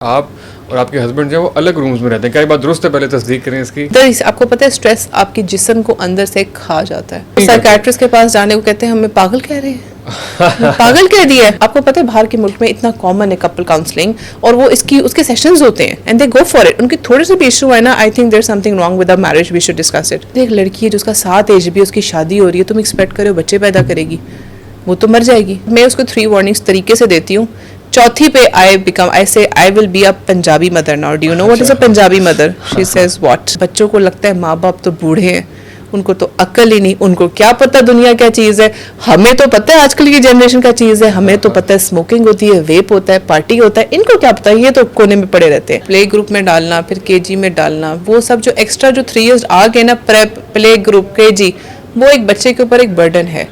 आप और आपके हस्बैंड जो है वो अलग रूम्स में रहते हैं, क्या ये बात दुरुस्त है? पहले तस्दीक करें इसकी। आपको पता है स्ट्रेस आपके जिस्म को अंदर से खा जाता है। साइकियाट्रिस्ट के पास जाने को कहते हैं हमें पागल कह रहे हैं पागल कह दिया है। आपको पता है बाहर के मुल्क में इतना कॉमन है कपल काउंसलिंग, और वो उसके सेशंस होते हैं and they go for it. उनके थोड़े से भी इशू है ना, I think there something wrong with the marriage, we should discuss it. एक लड़की है जिसका 7 एज भी, उसकी शादी हो रही है, तुम एक्सपेक्ट करो बच्चे पैदा करेगी? वो तो मर जाएगी। मैं उसको 3 वार्निंग्स तरीके से देती हूँ। चौथी पे आई से I will be a Punjabi mother now. Do you know what is a Punjabi mother? She says what? बच्चों को लगता है माँ बाप तो बूढ़े हैं, उनको तो अक्ल ही नहीं, उनको क्या पता दुनिया क्या चीज़ है। हमें तो पता है आजकल की जनरेशन का चीज़ है, हमें तो पता है स्मोकिंग होती है, वेप होता है, पार्टी होता है। इनको क्या पता है, ये तो कोने में पड़े रहते हैं। प्ले ग्रुप में डालना, फिर केजी में डालना, वो सब जो एक्स्ट्रा जो 3 इयर्स आ गए ना, प्रेप, प्ले ग्रुप, केजी, वो एक बच्चे के ऊपर एक बर्डन है।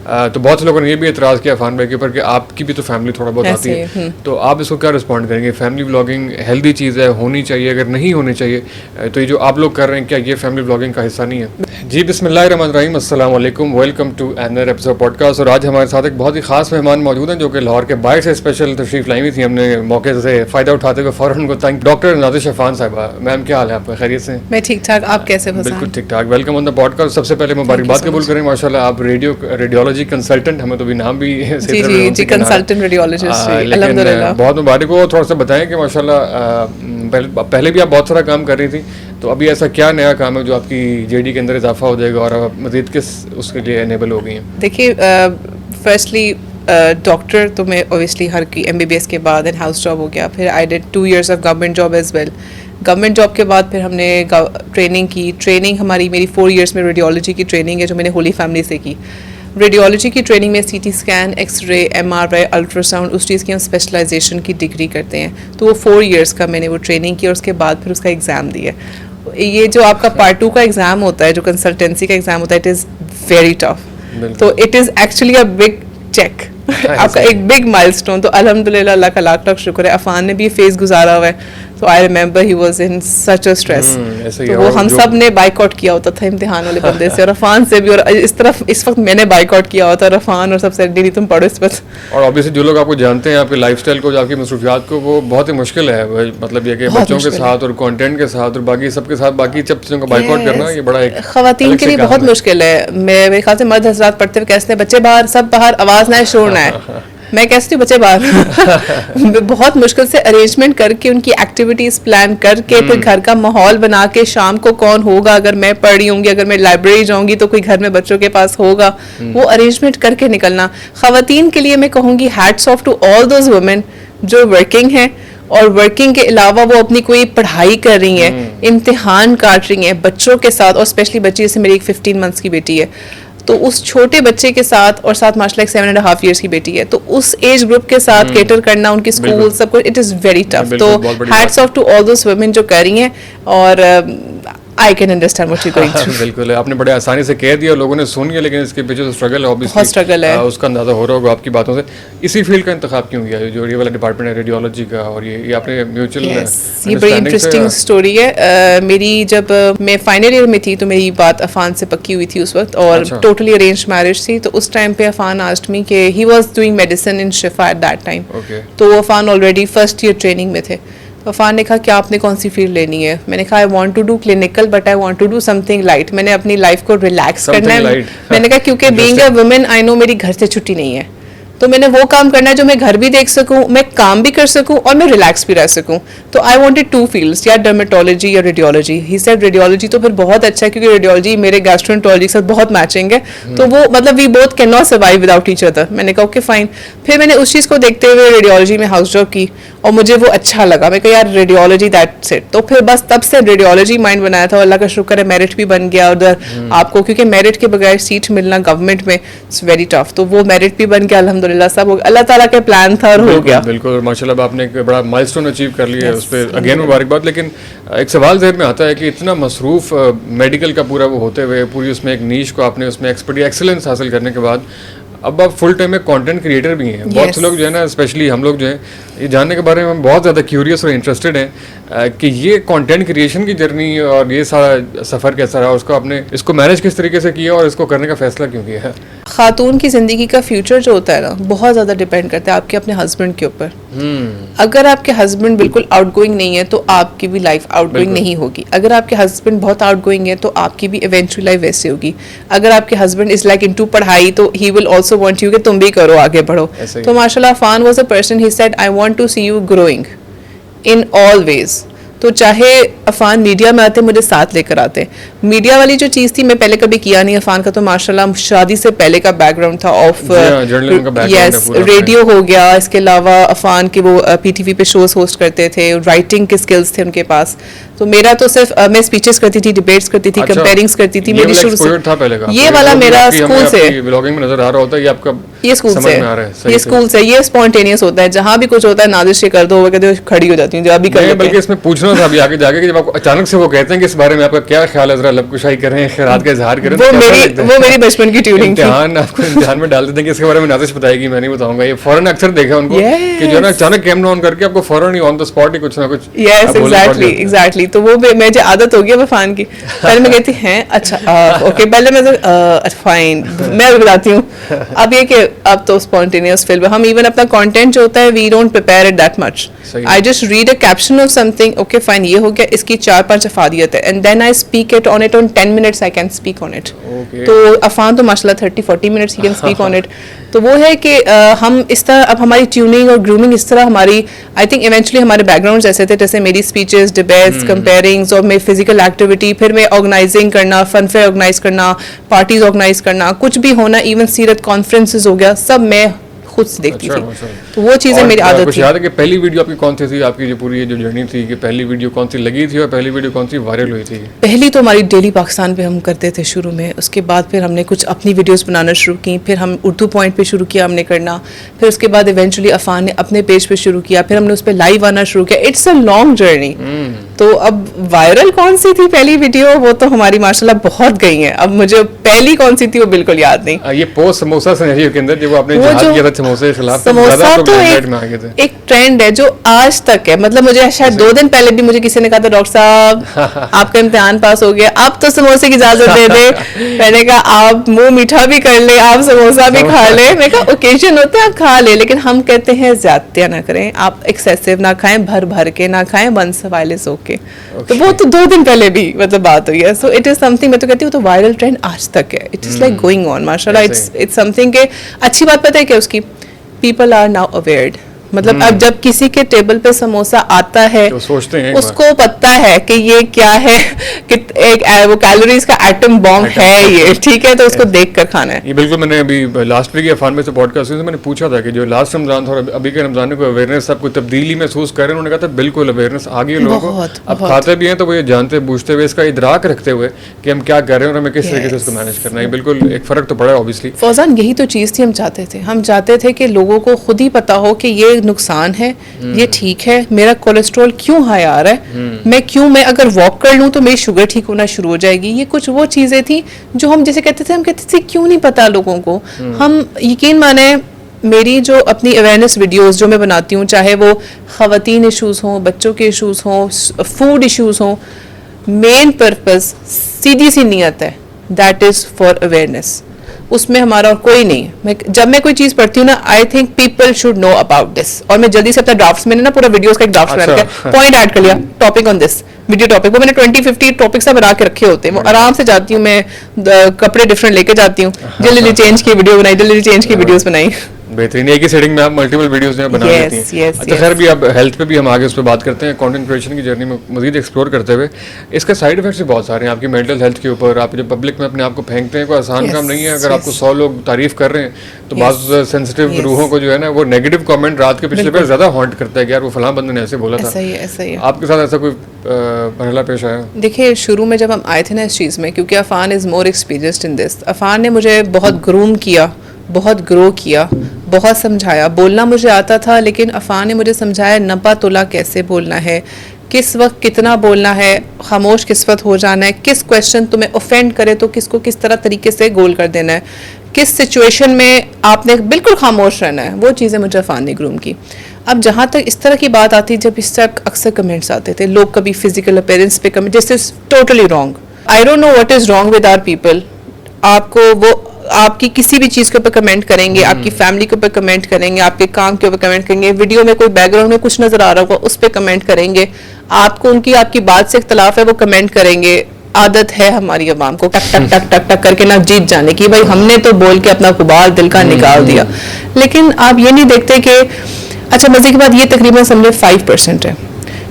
तो बहुत से लोगों ने ये भी एतराज़ किया अफान भाई के ऊपर कि आपकी भी तो फैमिली थोड़ा बहुत आती है, तो आप इसको क्या रिस्पॉन्ड करेंगे? फैमिली व्लॉगिंग हेल्दी चीज़ है, होनी चाहिए? अगर नहीं होनी चाहिए तो ये जो आप लोग कर रहे हैं, क्या ये फैमिली व्लॉगिंग का हिस्सा नहीं है? जी बिस्मिल्लाहिर्रहमानिर्रहीम, अस्सलाम वालेकुम, welcome to another episode podcast. और आज हमारे साथ एक बहुत ही खास मेहमान मौजूद हैं जो कि लाहौर के बाहर से स्पेशल तशरीफ़ लाई हुई थी। हमने मौके से फ़ायदा उठाते हुए फ़ौरन उनको थैंक। डॉक्टर नाज़िश अफान साहिबा, मैम क्या हाल है आपका? खैरियत से? मैं ठीक ठाक, आप कैसे? बिल्कुल ठीक ठाक, वेलकम ऑन द पॉडकास्ट। सबसे पहले मुबारकबाद कबूल करें, माशाल्लाह आप रेडियोलॉजी कंसल्टेंट, हमें तो भी नाम भी जी कंसल्टेंट रेडियोलॉजिस्ट, अल्हम्दुलिल्लाह बहुत मुबारक हो। थोड़ा सा बताएं कि माशाल्लाह पहले भी आप बहुत सारा काम कर रही थी, तो अभी ऐसा क्या नया काम है जो आपकी जेडी के अंदर इजाफा हो जाएगा और आप मज़ीद किस उसके लिए एनेबल हो गई हैं? देखिए, फर्स्टली डॉक्टर तो मैं ओबियसली हर की MBBS के बाद एंड हाउस जॉब हो गया। फिर I did 2 years of government job as well. Government job के बाद फिर हमने ट्रेनिंग की। ट्रेनिंग हमारी मेरी 4 years में रेडियोलॉजी की ट्रेनिंग है जो मैंने होली फैमिली से की। रेडियोलॉजी की ट्रेनिंग में CT scan, x-ray, MRI, ultrasound, उस चीज़ की हम स्पेशलाइजेशन की डिग्री करते हैं। तो वो 4 years का मैंने वो ट्रेनिंग की और उसके बाद फिर उसका एग्ज़ाम दिया। ये जो आपका पार्ट 2 का एग्ज़ाम होता है, जो कंसल्टेंसी का एग्ज़ाम होता है, इट इज़ वेरी टफ। तो it is actually a big check आपका एक बिग माइलस्टोन। तो अल्हम्दुलिल्लाह, अल्लाह का लाख लाख शुक्र है। अफान ने भी फेस गुजारा हुआ है, तो I remember he was in such a stress. तो वो हम सब ने बाइकआउट किया होता था इम्तिहान वाले बंदे से, और अफान से भी, और इस तरफ इस वक्त मैंने बाइकआउट किया होता है अफान और सबसे नहीं तुम पढ़ो इस पर। और ऑब्वियसली जो लोग आपको जानते हैं, आपके लाइफस्टाइल को, आपकी मसरूफियात को, वो बहुत ही मुश्किल है। मतलब ये कि बच्चों के साथ और कंटेंट के साथ और बाकी सबके साथ बाकी सब चीज़ों को बाइकआउट करना, ये बड़ा एक खवातीन के लिए बहुत मुश्किल है। मेरे ख्याल से मर्द हजरात पढ़ते हुए कहते हैं बच्चे बाहर, सब बाहर, आवाज़ ना है, शोर ना है। मैं कहती हूँ बच्चे बाहर बहुत मुश्किल से अरेंजमेंट करके, उनकी एक्टिविटीज़ प्लान करके, फिर घर का माहौल बना के, शाम को कौन होगा, अगर मैं पढ़ रही होंगी, अगर मैं लाइब्रेरी जाऊंगी तो कोई घर में बच्चों के पास होगा, वो अरेंजमेंट करके निकलना। खवातीन के लिए मैं कहूँगी hats off to all those women जो वर्किंग हैं और वर्किंग के अलावा वो अपनी कोई पढ़ाई कर रही हैं, इम्तिहान काट रही हैं बच्चों के साथ। और स्पेशली बच्ची, जैसे मेरी एक 15 months की बेटी है, तो उस छोटे बच्चे के साथ, और साथ माशाल्लाह 7.5 years की बेटी है, तो उस एज ग्रुप के साथ केटर करना, उनकी स्कूल सब कुछ, इट इज़ वेरी टफ। तो hats off to all those women जो कर रही हैं, और I can understand what you going through. बिल्कुल, आपने बड़े आसानी से कह दिया, लोगों ने सुन लिया, लेकिन इसके पीछे तो स्ट्रगल है, ऑब्वियसली बहुत स्ट्रगल है। उसका अंदाजा हो रहा होगा आपकी बातों से। इसी फील्ड का इंतखाब क्यों किया, जो ये वाला डिपार्टमेंट है रेडियोलॉजी का? और ये आपने म्यूचुअल ये बड़ी इंटरेस्टिंग स्टोरी है। मेरी जब मैं फाइनल ईयर में थी तो मेरी बात अफान से पक्की हुई थी उस वक्त, और टोटली अरेंज मैरिज थी। तो उस टाइम पे अफान आस्क्ड मी कि he was doing medicine in Shifa at that time. तो Afan already first year training में थे। अफान ने कहा क्या आपने कौन सी फील्ड लेनी है? मैंने कहा I want to do clinical but I want to do something light. मैंने अपनी लाइफ को रिलैक्स करना है। मैंने कहा क्योंकि being a women I know मेरी घर से छुट्टी नहीं है, तो मैंने वो काम करना है जो मैं घर भी देख सकूं, मैं काम भी कर सकूं और मैं रिलैक्स भी रह सकूं। तो आई वांटेड 2 fields, या डर्मेटोलॉजी या रेडियोलॉजी। ही सेड रेडियोलॉजी तो फिर बहुत अच्छा है क्योंकि रेडियोलॉजी मेरे गैस्ट्रोएंटरोलॉजी के साथ बहुत मैचिंग है, तो वो मतलब we both can not survive without each other. मैंने कहा ओके फाइन। फिर मैंने उस चीज़ को देखते हुए रेडियोलॉजी में हाउस जॉब की और मुझे वो अच्छा लगा। मैं कहा यार रेडियोलॉजी दैट्स इट। तो फिर बस तब से रेडियोलॉजी माइंड बनाया था, अल्लाह का शुक्र है मेरिट भी बन गया उधर आपको, क्योंकि मेरिट के बगैर सीट मिलना गवर्नमेंट में इट्स वेरी टफ। तो वो मेरिट भी बन गया अल्हम्दुलिल्लाह, सब अल्लाह ताला के प्लान था और हो गया। बिल्कुल, माशाल्लाह आपने एक बड़ा माइलस्टोन अचीव कर लिया है, उस पर अगेन मुबारकबाद। लेकिन एक सवाल ज़हन में आता है कि इतना मसरूफ मेडिकल का पूरा वो होते हुए, पूरी उसमें एक नीश को आपने उसमें एक्सेलेंस हासिल करने के बाद अब आप फुल टाइम में कंटेंट क्रिएटर भी हैं। बहुत से लोग जो है ना, स्पेशली हम लोग जो हैं, ये जानने के बारे में हम बहुत ज़्यादा क्यूरियस और इंटरेस्टेड हैं कि ये कंटेंट क्रिएशन की जर्नी और ये सारा सफ़र कैसा रहा, उसको आपने इसको मैनेज किस तरीके से किया और इसको करने का फैसला क्यों किया है? खातून की ज़िंदगी का फ्यूचर जो होता है ना, बहुत ज़्यादा डिपेंड करता है आपके अपने हस्बैंड के ऊपर। अगर आपके हस्बैंड बिल्कुल आउटगोइंग नहीं है तो आपकी भी लाइफ आउटगोइंग नहीं होगी। अगर आपके हस्बैंड बहुत आउटगोइंग है तो आपकी भी इवेंचुअली लाइफ वैसे होगी। अगर आपके हस्बैंड इज लाइक इनटू पढ़ाई तो he will also want you कि तुम भी करो, आगे बढ़ो। तो माशाल्लाह Afan was a person, he said I want to see you growing in all ways. तो चाहे अफान मीडिया में आते मुझे साथ लेकर आते। मीडिया वाली जो चीज़ थी मैं पहले कभी किया नहीं। अफान का तो माशाल्लाह शादी से पहले का बैकग्राउंड था ऑफ यस रेडियो हो गया। इसके अलावा अफान के वो पीटीवी पे शोज होस्ट करते थे, राइटिंग के स्किल्स थे उनके पास। तो मेरा तो सिर्फ मैं स्पीचेस करती थी, डिबेट्स करती थी, कंपेयरिंग्स करती थी। मेरी शुरू से था पहले का ये वाला मेरा स्कूल से ब्लॉगिंग में नजर आ रहा होता है। ये आपका ये स्कूल से ये स्कूल से ये स्पॉन्टेनियस होता है। जहाँ भी कुछ होता है नादिश ये कर दो, वो कहते खड़ी हो जाती हूँ, जब भी कर लेते बल्कि इसमें पूछना था अभी आगे जाके कि जब आपको अचानक से वो कहते हैं कि इस बारे में आपका क्या ख्याल है, जरा लबकुशाई करें, खैरात का इजहार करें, वो मेरी बचपन की ट्यूनिंग थी। आपको इम्तिहान में डाल देते हैं कि इसके बारे में नादिश बताएगी, मैं नहीं बताऊंगा। ये फौरन अक्सर देखा उनको कि जो ना अचानक कैमरा ऑन करके आपको फौरन ही ऑन द स्पॉट ही कुछ ना कुछ। Yes exactly. तो वो मेरी आदत हो गई अफान की। पहले मैं कहती हैं अच्छा ओके, पहले मैं फाइन मैं बताती हूँ। अब ये कि अब तो स्पॉन्टेनियस फिल्म हम इवन अपना कंटेंट जो होता है we don't prepare it that much. I just read a caption of something, okay fine ये हो गया, इसकी 4-5 अफादियत है and then I speak it on 10 minutes I can speak on it. तो अफान तो माशाल्लाह 30-40 minutes he can speak on it. तो वो है कि हम इस तरह अब हमारी ट्यूनिंग और ग्रूमिंग इस तरह हमारी आई थिंक इवेंचुअली हमारे बैकग्राउंड ऐसे थे, जैसे मेरी स्पीचेस, डिबेट्स, कंपेयरिंग्स और मेरी फिजिकल एक्टिविटी, फिर मैं ऑर्गेनाइजिंग करना, फन फेयर ऑर्गेनाइज करना, पार्टीज ऑर्गेनाइज करना, कुछ भी होना, इवन सीरत कॉन्फ्रेंसेस हो गया, सब मैं खुद से देखती थी। तो वो चीज़ें मेरी आदत थी। याद है कि पहली वीडियो आपकी कौन सी थी? आपकी जो पूरी जो जर्नी थी कि पहली वीडियो कौन सी लगी थी और पहली वीडियो कौन सी वायरल हुई थी? पहली तो हमारी डेली पाकिस्तान पे हम करते थे शुरू में। उसके बाद फिर हमने कुछ अपनी वीडियोस बनाना शुरू की, फिर हम उर्दू पॉइंट पे शुरू किया हमने करना, फिर उसके बाद इवेंचुअली अफान ने अपने पेज पे शुरू किया, फिर हमने उस पर लाइव आना शुरू किया। It's a long journey. तो अब वायरल कौन सी थी पहली वीडियो, वो तो हमारी माशाल्लाह बहुत गई है। अब मुझे पहली कौन सी थी वो बिल्कुल याद नहीं। ये पोस्ट समोसा सिनेरियो के अंदर जब आपने जिहाद किया था समोसे के खिलाफ, समोसा तो एक ट्रेंड है जो आज तक है। मतलब मुझे शायद 2 दिन पहले भी मुझे किसी ने कहा था डॉक्टर साहब आपका इम्तिहान पास हो गया, आप तो समोसे की इजाजत दे दे। मैंने कहा आप मुंह मीठा भी कर ले, आप समोसा भी खा ले। मैं कहा ओकेजन होता है आप खा ले, लेकिन हम कहते हैं ज्यादतियां ना करें, आप एक्सेसिव ना खाएं, भर भर के ना खाएं, वंस वाइल इज ओके। तो वो तो 2 दिन पहले भी मतलब बात हुई है। सो इट इज समथिंग, मैं तो कहती हूँ तो वायरल ट्रेंड आज तक है। It is like going on माशाल्लाह। इट्स समथिंग के अच्छी बात पता है क्या उसकी, people are now aware। मतलब अब जब किसी के टेबल पे समोसा आता है तो सोचते हैं उसको पता है कि ये क्या है, कि एक वो कैलोरीज का एटम बॉम्ब है ये, ठीक है, तो उसको देख कर खाना है। ये बिल्कुल मैंने अभी लास्ट वीक अफान में से पॉडकास्ट हुई, मैंने पूछा था कि जो लास्ट रमजान था और अभी के रमजान में कोई अवेयरनेस आपको तब्दीली महसूस कर रहे हैं? उन्होंने कहा था बिल्कुल अवेयरनेस आ गई है लोगों को। अब खाते भी हैं तो वो ये जानते बूझते हुए इसका इदराक रखते हुए कि हम क्या कर रहे हैं और हमें किस तरीके से इसको मैनेज करना है। बिल्कुल एक फर्क तो पड़ा है ऑब्वियसली। फौजान यही तो चीज़ थी हम चाहते थे। हम चाहते थे कि लोगों को खुद ही पता हो कि ये नुकसान है, ये ठीक है, मेरा कोलेस्ट्रॉल क्यों हाई आ रहा है, मैं अगर वॉक कर लूं तो मेरी शुगर ठीक होना शुरू हो जाएगी। ये कुछ वो चीज़ें थी जो हम जैसे कहते थे, हम कहते थे क्यों नहीं पता लोगों को। हम यकीन माने मेरी जो अपनी अवेयरनेस वीडियोस जो मैं बनाती हूँ, चाहे वो ख़वातीन इशूज़ हों, बच्चों के इशूज़ हों, फूड इशूज़ हों, मेन पर्पस सीधी सी नीयत है, दैट इज़ फॉर अवेयरनेस। उसमें हमारा और कोई नहीं है। जब मैं कोई चीज पढ़ती हूँ ना, I think people should know about this, और मैं जल्दी से अपना ड्राफ्ट्स, मैंने ना पूरा वीडियोस का एक ड्राफ्ट बना के पॉइंट ऐड कर लिया, topic on this, video topic, वो मैंने 20-50 टॉपिक्स बना के रखे होते हैं। वो आराम से जाती हूँ मैं, कपड़े डिफरेंट लेके जाती हूँ, जल्दी चेंज की वीडियो बनाई, जल्दी चेंज की वीडियोस बनाई। बेहतरीन, एक ही सेटिंग में आप मल्टीपल वीडियोस में बना लेती हैं। अच्छा खैर भी अब हेल्थ पे भी हम आगे उस पर बात करते हैं, कंटेंट क्रिएशन की जर्नी में मजीद एक्सप्लोर करते हुए। इसके साइड इफेक्ट्स भी बहुत सारे हैं आपकी मेंटल हेल्थ के ऊपर। आप जब पब्लिक में अपने आप को फेंकते हैं, कोई आसान काम नहीं है। अगर आपको 100 लोग तारीफ कर रहे हैं तो बाज़ सेंसिटिव रूहों को जो है ना, वो नेगेटिव कमेंट रात के पिछले पे ज़्यादा हॉन्ट करता है कि यार वो फलां बंदे ने ऐसे बोला था। ऐसा ही है। आपके साथ ऐसा कोई मरहला पेश आया? देखिए शुरू में जब हम आए थे ना इस चीज़ में, क्योंकि Afan is more experienced in this, Afan ने मुझे बहुत ग्रूम किया, बहुत ग्रो किया, बहुत समझाया। बोलना मुझे आता था, लेकिन अफान ने मुझे समझाया नपा तुला कैसे बोलना है, किस वक्त कितना बोलना है, खामोश किस वक्त हो जाना है, किस क्वेश्चन तुम्हें ऑफेंड करे तो किसको किस तरह तरीके से गोल कर देना है, किस सिचुएशन में आपने बिल्कुल खामोश रहना है। वो चीज़ें मुझे अफान ने ग्रूम की। अब जहाँ तक इस तरह की बात आती, जब इस तरह अक्सर कमेंट्स आते थे, लोग कभी फिजिकल अपीयरेंस पे comment, this is totally wrong. I don't know what is wrong with our people. आपको वो आपकी किसी भी चीज के ऊपर कमेंट करेंगे, आपकी फैमिली के ऊपर कमेंट करेंगे, आपके काम के ऊपर कमेंट करेंगे, वीडियो में कोई बैकग्राउंड में कुछ नजर आ रहा होगा उस पर कमेंट करेंगे, आपको उनकी आपकी बात से इख्तलाफ है वो कमेंट करेंगे। आदत है हमारी अवाम को टक टक टक टक टक करके ना जीत जाने की, भाई हमने तो बोल के अपना गुबार दिल का निकाल दिया। लेकिन आप ये नहीं देखते कि अच्छा मजे की बात ये तकरीबन समझे 5% है।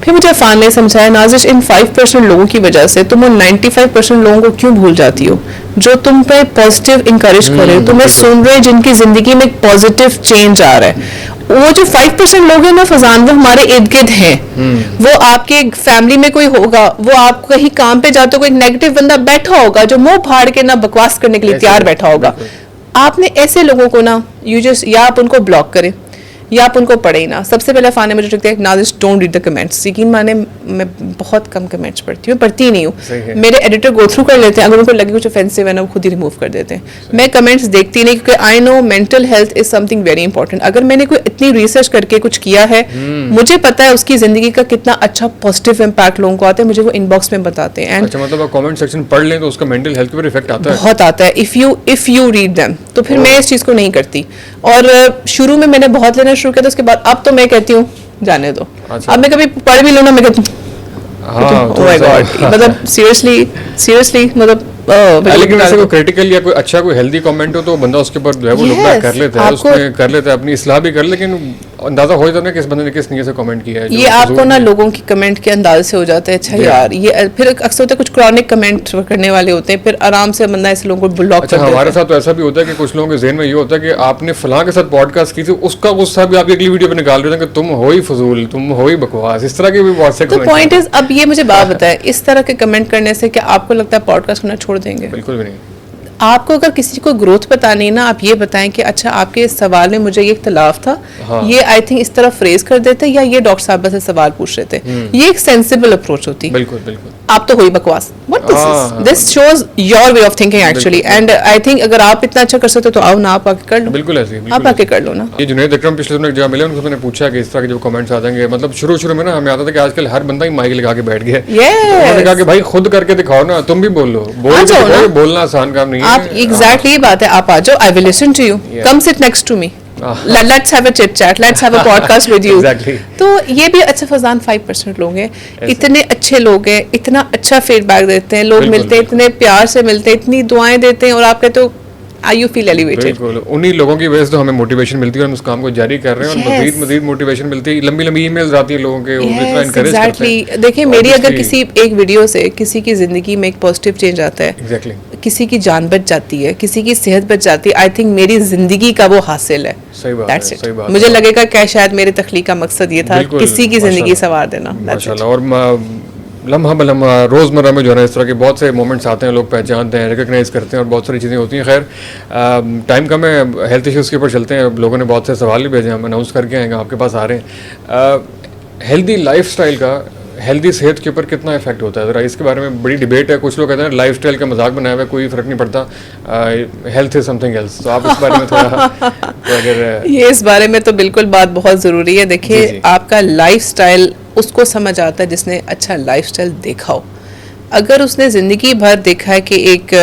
फिर मुझे अफान ने समझाया नाजिश इन 5% लोगों की वजह से तुम उन 95% लोगों को क्यों भूल जाती हो जो तुम पे पॉजिटिव इंकरेज कर रहे हो, तुम्हें सुन रहे, जिनकी जिंदगी में एक पॉजिटिव चेंज आ रहा है। वो जो 5% लोग हैं ना फजान, वो हमारे इर्द गिर्द हैं। वो आपके फैमिली में कोई होगा, वो आप कहीं काम पे जाते हो कोई नेगेटिव बंदा बैठा होगा जो मुंह फाड़ के ना बकवास करने के लिए तैयार बैठा होगा। आपने ऐसे लोगों को ना या आप उनको ब्लॉक करें या आप उनको पढ़े ही ना। सबसे पहले अफान ने मुझे लिखा है Nazish don't read the comments. यकीन माने मैं बहुत कम कमेंट्स पढ़ती हूँ, पढ़ती ही नहीं हूँ। मेरे एडिटर गो थ्रू कर लेते हैं, अगर उनको लगे कुछ ऑफेंसिव है ना वो खुद ही रिमूव कर देते हैं। मैं कमेंट्स देखती नहीं, क्योंकि I know mental health is something very important. अगर मैंने कोई इतनी रिसर्च करके कुछ किया है, मुझे पता है उसकी जिंदगी का कितना अच्छा पॉजिटिव इम्पैक्ट लोगों को आता है, मुझे वो इनबॉक्स में बताते हैं। अच्छा, मतलब कमेंट सेक्शन पढ़ लें तो उसका मेंटल हेल्थ पर इफेक्ट आता है, बहुत आता है इफ यू रीड देम। तो फिर मैं इस चीज को नहीं करती। और शुरू में मैंने बहुत लेना शुरू किया था, उसके बाद अब तो मैं कहती हूँ जाने दो। अच्छा। अब मैं कभी पढ़ भी लूँ ना, मैं कहती हूँ oh my God, मतलब सीरियसली मतलब लेकिन ऐसे कोई क्रिटिकल या कोई अच्छा कोई हेल्दी कमेंट हो तो बंदा उसके ऊपर जो है वो लुक बैक कर लेता है, उसमें कर लेता है, अपनी इस्लाह भी कर, लेकिन अंदाजा हो जाता है कि इस बंदे ने किस नीयत से कमेंट किया है। ये आपको ना लोगों की कमेंट के अंदाजे से हो जाता है। अच्छा यार ये फिर अक्सर होता है कुछ क्रॉनिक कमेंट करने वाले होते हैं, फिर आराम से बंदा ऐसे लोगों को ब्लॉक कर देता है। हमारे साथ तो ऐसा भी होता है कि कुछ लोगों के ज़हन में ये होता है कि आपने फलां के साथ पॉडकास्ट की थी, उसका गुस्सा भी आप अगली वीडियो पे निकाल रहे हो कि तुम हो ही फजूल, तुम हो ही बकवास, इस तरह के भी बहुत से कमेंट। तो पॉइंट इज, अब ये मुझे बात बताएं, इस तरह के कमेंट करने से क्या आपको लगता है पॉडकास्ट करना छोड़ देंगे? बिल्कुल भी नहीं। आपको अगर किसी को ग्रोथ बतानी है ना, आप ये बताएं कि अच्छा आपके इस सवाल में मुझे ये इख्तलाफ था, हाँ। ये आई थिंक इस तरह फ्रेज कर देते या ये डॉक्टर साहब से सवाल पूछ रहे थे, ये एक सेंसिबल अप्रोच होती। बिल्कुल बिल्कुल। आप तो हुई बकवास, what this shows your way of thinking actually. And I think अगर आप इतना अच्छा कर सकते हो तो आओ ना, आप आके कर लो। बिल्कुल ऐसे आप आके कर लो ना। ये जुनैद अकरम पिछले दिनों जब मिले उनको मैंने पूछा कि इस तरह के जो कमेंट्स आ जाएंगे, मतलब शुरू में ना हमें आता था कि आजकल हर बंदा ही माइक लगा के बैठ गया है। उन्होंने कहा कि भाई खुद करके दिखाओ ना, तुम भी बोलो, बोलना आसान काम नहीं है। आप एग्जैक्टली ये बात है, आप आ जाओ, I will listen to you, come sit next to me, let's have a chit chat, let's have a podcast with you. Exactly. तो ये भी अच्छा फजान 5% लोग हैं, इतने अच्छे लोग हैं, इतना अच्छा फीडबैक देते हैं, लोग मिलते हैं, इतने प्यार से मिलते हैं, इतनी दुआएं देते हैं और आप कहते हो you feel elevated. बिल्कुल, उन्हीं लोगों की वजह से तो हमें मोटिवेशन मिलती है, हम उस काम को जारी कर रहे हैं और मजीद मोटिवेशन मिलती है। लंबी ईमेल्स आती है लोगों के, वो इतना एनकरेज करते हैं। देखिए मेरी अगर किसी एक वीडियो से किसी की जिंदगी में एक पॉजिटिव चेंज आता है, एग्जैक्टली, किसी की जान बच जाती है, किसी की सेहत बच जाती है, आई थिंक मेरी जिंदगी का वो हासिल है। सही बात है, सही बात। मुझे लगेगा कि शायद मेरे तख्लीक का मकसद ये था किसी की जिंदगी संवार देना। माशाल्लाह। और लम्हा बलम्हा रोज़मर्रा में जो है ना इस तरह के बहुत से मोमेंट्स आते हैं, लोग पहचानते हैं, रिकग्नाइज करते हैं और बहुत सारी चीज़ें होती हैं। खैर टाइम कम है, हेल्थ इश्यूज़ के ऊपर चलते हैं। लोगों ने बहुत से सवाल भी भेजे, हम अनाउंस करके आएंगे, आपके पास आ रहे हैं। हेल्दी लाइफस्टाइल का हेल्दी सेहत के ऊपर कितना इफेक्ट होता है, ज़रा इसके बारे में बड़ी डिबेट है। कुछ लोग कहते हैं लाइफस्टाइल का मजाक बनाया हुआ है, कोई फ़र्क नहीं पड़ता, हेल्थ इज़ समथिंग एल्स। तो आप इस बारे में थोड़ा तो अगर ये इस बारे में तो बिल्कुल बात बहुत ज़रूरी है। देखिए आपका लाइफस्टाइल उसको समझ आता है जिसने अच्छा लाइफस्टाइल देखा हो। अगर उसने ज़िंदगी भर देखा है कि एक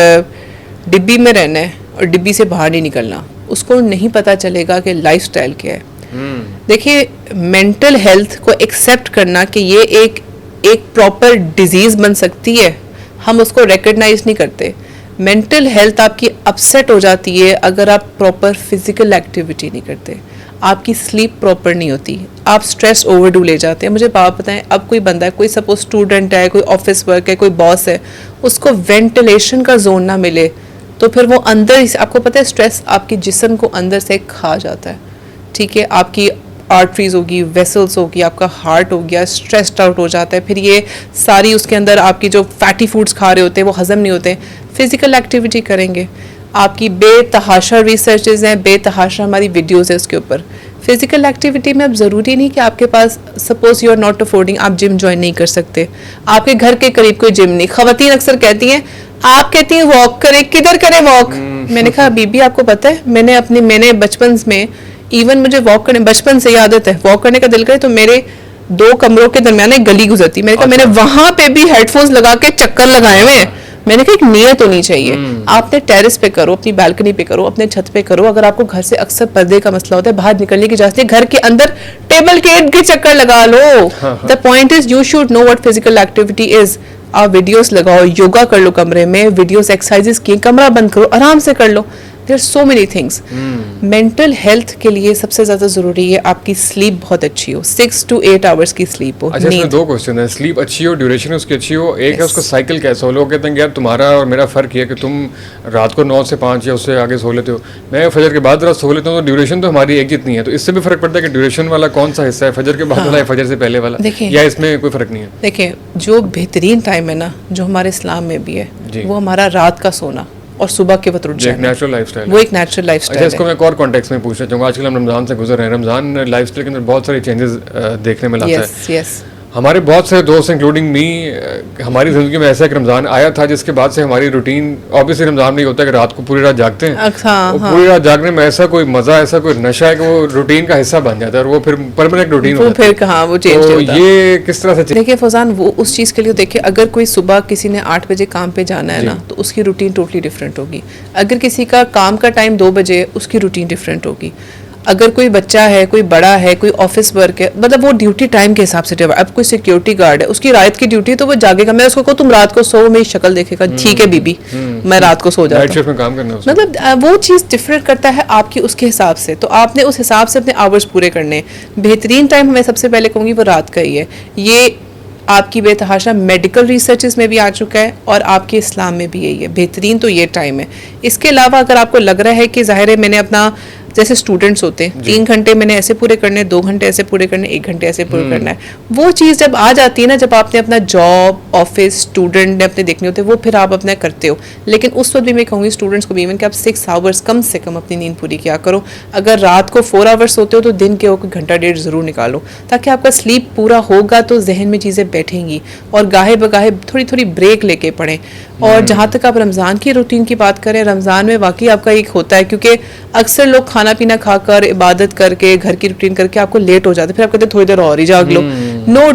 डिब्बी में रहना है और डिब्बी से बाहर नहीं निकलना, उसको नहीं पता चलेगा कि लाइफस्टाइल क्या है। देखिए मेंटल हेल्थ को एक्सेप्ट करना कि ये एक प्रॉपर डिजीज़ बन सकती है, हम उसको रिकग्नाइज नहीं करते। मेंटल हेल्थ आपकी अपसेट हो जाती है अगर आप प्रॉपर फिजिकल एक्टिविटी नहीं करते, आपकी स्लीप प्रॉपर नहीं होती, आप स्ट्रेस ओवरडू ले जाते हैं। मुझे बात बताएं, अब कोई बंदा है, कोई सपोज स्टूडेंट है, कोई ऑफिस वर्क है, कोई बॉस है, उसको वेंटिलेशन का जोन ना मिले तो फिर वो अंदर, आपको पता है स्ट्रेस आपके जिस्म को अंदर से खा जाता है। ठीक है, आपकी आर्टरीज होगी, वेसल्स होगी, आपका हार्ट हो गया, स्ट्रेस्ड आउट हो जाता है। फिर ये सारी उसके अंदर आपकी जो फैटी फूड्स खा रहे होते हैं वो हजम नहीं होते। फिजिकल एक्टिविटी करेंगे, आपकी बेतहाशा रिसर्चेज हैं, बेतहाशा हमारी वीडियोस है उसके ऊपर। फिजिकल एक्टिविटी में अब ज़रूरी नहीं कि आपके पास suppose you are not affording, आप जिम ज्वाइन नहीं कर सकते, आपके घर के करीब कोई जिम नहीं। ख़वातीन अक्सर कहती हैं, आप कहती हैं वॉक करें, किधर करें वॉक? मैंने कहा बीबी आपको पता है, मैंने बचपन में इवन मुझे वॉक करने, बचपन से ही आदत है, वॉक करने का दिल करे तो मेरे 2 कमरों के दरमियान एक गली गुजरती, मैंने कहा मैंने वहां पे भी हेडफोन्स लगा के चक्कर लगाए हुए हैं, मैंने कहा एक नियत होनी चाहिए। आपने टेरेस पे करो, अपनी बालकनी पे करो, अपने छत पे करो। अगर आपको घर से अक्सर पर्दे का मसला होता है, बाहर निकलने की इजाजत है, घर के अंदर टेबल के इर्द गिर्द चक्कर लगा लो। The point is you should know what physical activity is. आप वीडियोस लगाओ, योगा कर लो कमरे में, वीडियोस एक्सरसाइजेस की, कमरा बंद करो, आराम से कर लो। There so many things. Mental health के लिए सबसे ज्यादा जरूरी है आपकी स्लीप बहुत अच्छी हो, 6 to 8 आवर्स की स्लीप हो। अच्छा, इसमें दो क्वेश्चन है, स्लीप अच्छी हो, ड्यूरेशन उसकी अच्छी हो, एक है उसका साइकिल कैसा हो। लोग कहते हैं कि यार तुम्हारा और मेरा फर्क ये है कि तुम रात को 9 से 5 या उससे आगे सो लेते हो, मैं फजर के बाद रात सो लेता हूँ, तो ड्यूरेशन तो हमारी एक जितनी है। तो इससे भी फर्क पड़ता है कि ड्यूरेशन वाला कौन सा हिस्सा है, फजर के बाद वाला है, फजर से पहले वाला, या इसमें कोई फर्क नहीं है? देखिए, जो बेहतरीन टाइम है ना, जो हमारे इस्लाम में भी है, वो हमारा रात का सोना और सुबह के वक्त उठ जाना, नेचुरल लाइफस्टाइल, वो एक नेचुरल लाइफस्टाइल है। अच्छा, इसको मैं एक और कॉन्टेक्स्ट में पूछना चाहूँगा। आजकल हम रमज़ान से गुजर रहे हैं, रमज़ान लाइफस्टाइल के अंदर बहुत सारे चेंजेस देखने में लाता है। यस, हमारे बहुत सारे दोस्त इंक्लूडिंग मी, हमारी ज़िंदगी में ऐसा एक रमज़ान आया था जिसके बाद से हमारी रूटीन, ऑब्वियसली रमज़ान में ये होता है कि रात को पूरी रात जागते हैं, पूरी रात जागने में ऐसा कोई मज़ा, ऐसा कोई नशा है कि वो रूटीन का हिस्सा बन जाता है और वो फिर परमानेंट रूटीन हो जाता है। फिर कहाँ वो चेंज होता है। ये किस तरह से? देखिए फौजान, वो उस चीज़ के लिए देखिए, अगर कोई सुबह किसी ने 8 बजे काम पे जाना है ना, तो उसकी रूटीन टोटली डिफरेंट होगी। अगर किसी का काम का टाइम 2 बजे, उसकी रूटीन डिफरेंट होगी। अगर कोई बच्चा है, कोई बड़ा है, कोई ऑफिस वर्क है, मतलब वो ड्यूटी टाइम के हिसाब से। अब कोई सिक्योरिटी गार्ड है, उसकी रात की ड्यूटी, तो वो जागेगा। मैं उसको कहूँ तुम रात को सो, मेरी शक्ल देखेगा, ठीक है बीबी, मैं रात को सो जाता हूँ, काम करना। मतलब वो चीज़ डिफरेंट करता है आपकी उसके हिसाब से। तो आपने उस हिसाब से अपने आवर्स पूरे करने हैं। बेहतरीन टाइम मैं सबसे पहले कहूँगी वो रात का ही है। ये आपकी बेतहाशा मेडिकल रिसर्चेस में भी आ चुका है और आपके इस्लाम में भी यही है, बेहतरीन तो ये टाइम है। इसके अलावा अगर आपको लग रहा है कि ज़ाहिर है मैंने अपना, जैसे स्टूडेंट्स होते हैं, 3 घंटे मैंने ऐसे पूरे करने, 2 घंटे ऐसे पूरे करने, 1 घंटे ऐसे पूरे करना है, वो चीज़ जब आ जाती है ना, जब आपने अपना जॉब, ऑफिस, स्टूडेंट ने अपने देखने होते हैं, वो फिर आप अपना करते हो। लेकिन उस वक्त भी मैं कहूँगी स्टूडेंट्स को भी इवन कि आप 6 आवर्स कम से कम अपनी नींद पूरी किया करो। अगर रात को 4 आवर्स सोते हो तो दिन के 1 घंटा 1.5 ज़रूर निकालो, ताकि आपका स्लीप पूरा होगा तो जहन में चीज़ें बैठेंगी। और गाहे बगाहे थोड़ी थोड़ी ब्रेक लेके पढ़ें। और जहाँ तक आप रमज़ान की रूटीन की बात करें, रमज़ान में वाकई आपका एक होता है, क्योंकि अक्सर लोग खाना पीना खाकर, इबादत करके, घर की रूटीन करके आपको लेट हो जाते हैं, फिर आप कहते हैं थोड़ी देर और ही जाग लो। नो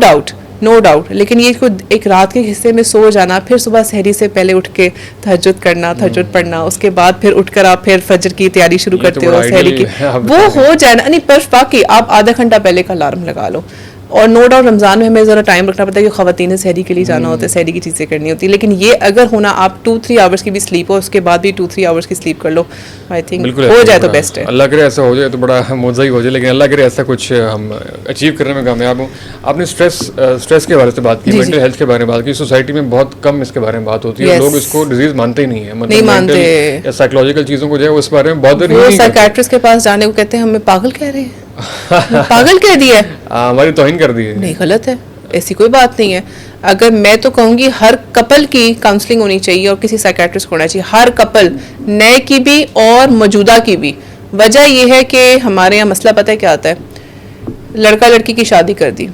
डाउट, लेकिन ये एक रात के हिस्से में सो जाना, फिर सुबह सहरी से पहले उठ के तहज्जुद करना, तहज्जुद पढ़ना, उसके बाद फिर उठकर आप फिर फजर की तैयारी शुरू करते हो, सहरी की, वो हो जाए ना। नहीं, पर बाकी आप आधा घंटा पहले का अलार्म लगा लो। और नो डाउट रमज़ान में हमें ज़रा टाइम रखना पड़ता है कि ख़वातीन सहरी के लिए जाना होता है, सहरी की चीज़ें करनी होती है। लेकिन ये अगर होना, आप 2-3 आवर्स की भी स्लीप हो, उसके बाद भी 2-3 आवर्स की स्लीप कर लो, आई थिंक हो जाए तो बेस्ट है। अल्लाह करे ऐसा हो जाए तो बड़ा मौजा ही हो जाए, लेकिन अल्लाह करे ऐसा कुछ हम अचीव करने में कामयाब हों। आपने स्ट्रेस के बारे में बात की, मेंटल हेल्थ के बारे में बात की। सोसाइटी में बहुत कम इसके बारे में बात होती है, लोग इसको डिजीज मानते ही नहीं है, मतलब या साइकोलॉजिकल चीज़ों को जो है उस बारे में बहुत साइकियाट्रिस्ट के पास जाने को कहते हैं, हमें पागल कह रहे हैं, पागल कह दिया है, हमारी तौहीन कर दी है। नहीं, गलत है, ऐसी कोई बात नहीं है। अगर मैं तो कहूँगी हर कपल की काउंसलिंग होनी चाहिए और किसी साइकियाट्रिस्ट को होना चाहिए, हर कपल, नए की भी और मौजूदा की भी। वजह यह है कि हमारे यहाँ मसला पता है क्या आता है, लड़का लड़की की शादी कर दी,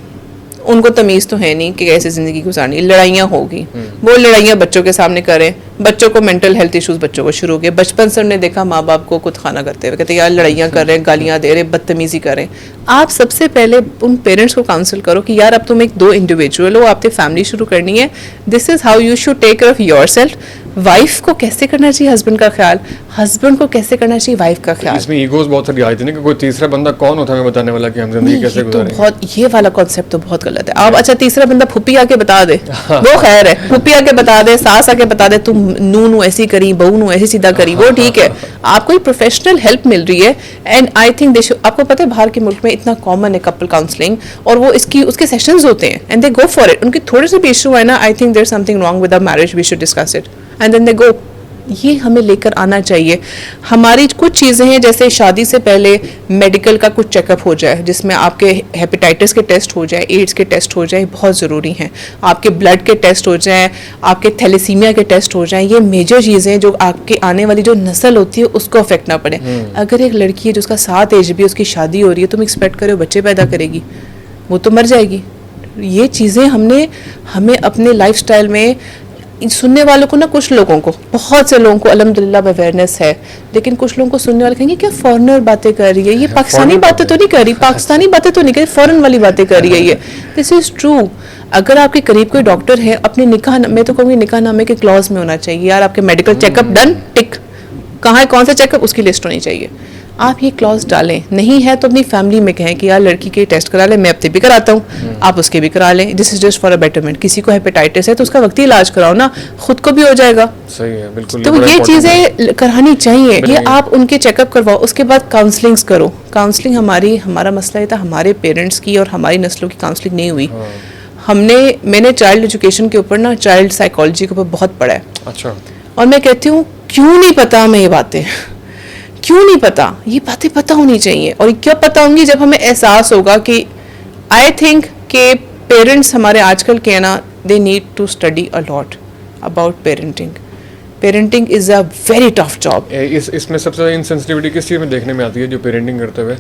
उनको तमीज़ तो है नहीं कि कैसे ज़िंदगी गुजारनी, लड़ाइयाँ होगी, वो लड़ाइयाँ बच्चों के सामने करें, बच्चों को मेंटल हेल्थ इश्यूज बच्चों को शुरू हो गए। बचपन से उन्होंने देखा माँ बाप को खुद खाना करते हुए, कहते यार लड़ाइयाँ कर रहे हैं, गालियाँ दे रहे, बदतमीज़ी कर रहे हैं। आप सबसे पहले उन पेरेंट्स को काउंसिल करो कि यार अब तुम एक 2 इंडिविजुअल हो, आपने फैमिली शुरू करनी है, this is how you should take care of yourself. Wife को कैसे करना चाहिए हस्बैंड का ख्याल, हस्बैंड को कैसे करना चाहिए वाइफ का ख्याल। इसमें ईगोस बहुत सारी आती है ना कि कोई तीसरा बंदा कौन होता है हमें बताने वाला कि हम जिंदगी कैसे गुजारें। तो बहुत, ये वाला कॉन्सेप्ट तो बहुत गलत है। आप अच्छा तीसरा बंदा फुप्पी आके बता दे, वो खैर है, फुप्पी आके बता दे, सास आके बता दे, तुम नू ऐसी करी, बहू नू ऐसी सीधा करी, वो ठीक है। आपको एक प्रोफेशनल हेल्प मिल रही है, एंड आई थिंक आपको पता है बाहर के मुल्क में इतना कॉमन है कपल काउंसलिंग, और वो उसके सेशंस होते हैं and they go for it. उनके थोड़े से भी इशू है ना, I think there something wrong with a marriage, we should discuss it and then they go. ये हमें लेकर आना चाहिए। हमारी कुछ चीज़ें हैं, जैसे शादी से पहले मेडिकल का कुछ चेकअप हो जाए, जिसमें आपके हेपेटाइटिस के टेस्ट हो जाए, एड्स के टेस्ट हो जाए, बहुत ज़रूरी हैं। आपके ब्लड के टेस्ट हो जाएं, आपके थैलेसीमिया के टेस्ट हो जाएं। ये मेजर चीज़ें हैं जो आपके आने वाली जो नस्ल होती है उसको अफेक्ट ना पड़े। अगर एक लड़की है जिसका 7 एज भी, उसकी शादी हो रही है, तुम एक्सपेक्ट करो बच्चे पैदा करेगी, वो तो मर जाएगी। ये चीज़ें हमें अपने लाइफस्टाइल में सुनने वालों को ना, कुछ लोगों को, बहुत से लोगों को अल्हम्दुलिल्लाह अवेयरनेस है, लेकिन कुछ लोगों को सुनने वाले कहेंगे क्या फॉरेनर बातें कर रही है ये, पाकिस्तानी बातें तो नहीं कर रही, पाकिस्तानी बातें तो नहीं कर रही, फॉरेन वाली बातें कर रही है ये। This is true. अगर आपके करीब कोई डॉक्टर है, अपने निकाह, मैं तो कहूँगी निकाह नामे के क्लॉज में होना चाहिए यार, आपके मेडिकल चेकअप डन, टिक, कहाँ है कौन सा चेकअप, उसकी लिस्ट होनी चाहिए। आप ये क्लॉज डालें, नहीं है तो अपनी फैमिली में कहें कि यार लड़की के टेस्ट करा लें, मैं अपने भी कराता हूँ, आप उसके भी करा लें, this is just for a betterment. किसी को हेपेटाइटिस है तो उसका वक्ती इलाज कराओ ना, खुद को भी हो जाएगा। सही है, बिल्कुल। तो ये चीज़ें करानी चाहिए, ये आप उनके चेकअप करवाओ, उसके बाद काउंसलिंग्स करो। काउंसलिंग हमारा मसला ये था, हमारे पेरेंट्स की और हमारी नस्लों की काउंसलिंग नहीं हुई। मैंने चाइल्ड एजुकेशन के ऊपर ना, चाइल्ड साइकोलॉजी के ऊपर बहुत पढ़ा है। अच्छा। और मैं कहती हूँ क्यों नहीं पता हमें ये बातें, क्यों नहीं पता, ये बातें पता होनी चाहिए। और क्या पता होंगी जब हमें एहसास होगा कि आई थिंक के पेरेंट्स हमारे आजकल के ना, they need to study a lot about parenting. Parenting is a very tough job. इसमें सबसे ज़्यादा इनसेंसिटिविटी किस चीज़ में देखने में आती है जो पेरेंटिंग करते हुए?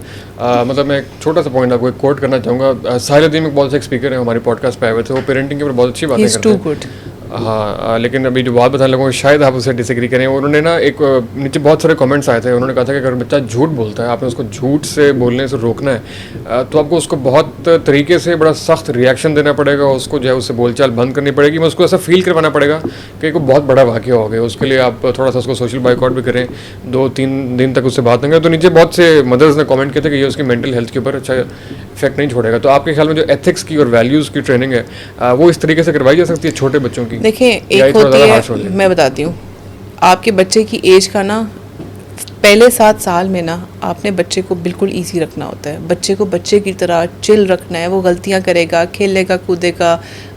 मतलब मैं एक छोटा सा पॉइंट आपको एक कोट करना चाहूँगा। साहिल इकबाल से एक स्पीकर है हमारे पॉडकास्ट पे आए हुए थे, वो पेरेंटिंग के ऊपर बहुत अच्छी बातें करते हैं। हाँ, लेकिन अभी जो बात बताने लगूँ शायद आप उसे डिसएग्री करें। उन्होंने ना एक नीचे बहुत सारे कमेंट्स आए थे, उन्होंने कहा था कि अगर बच्चा झूठ बोलता है, आपने उसको झूठ से बोलने से रोकना है, तो आपको उसको बहुत तरीके से बड़ा सख्त रिएक्शन देना पड़ेगा, उसको जो है उससे बोलचाल बंद करनी पड़ेगी, मैं उसको ऐसा फील करवाना पड़ेगा कि कोई बहुत बड़ा वाक़या हो गया। उसके लिए आप थोड़ा सा उसको सोशल बाइकआउट भी करें, 2-3 दिन तक उससे बात नहीं करें। तो नीचे बहुत से मदर्स ने कमेंट किए थे कि ये उसकी मेंटल हेल्थ के ऊपर अच्छा इफेक्ट नहीं छोड़ेगा। तो आपके ख्याल में जो एथिक्स की और वैल्यूज़ की ट्रेनिंग है वो इस तरीके से करवाई जा सकती है छोटे बच्चों की? देखिए, एक होती है, मैं बताती हूँ, आपके बच्चे की एज का ना पहले 7 साल में ना आपने बच्चे को बिल्कुल इजी रखना होता है। बच्चे को बच्चे की तरह चिल रखना है, वो गलतियाँ करेगा, खेलेगा कूदेगा,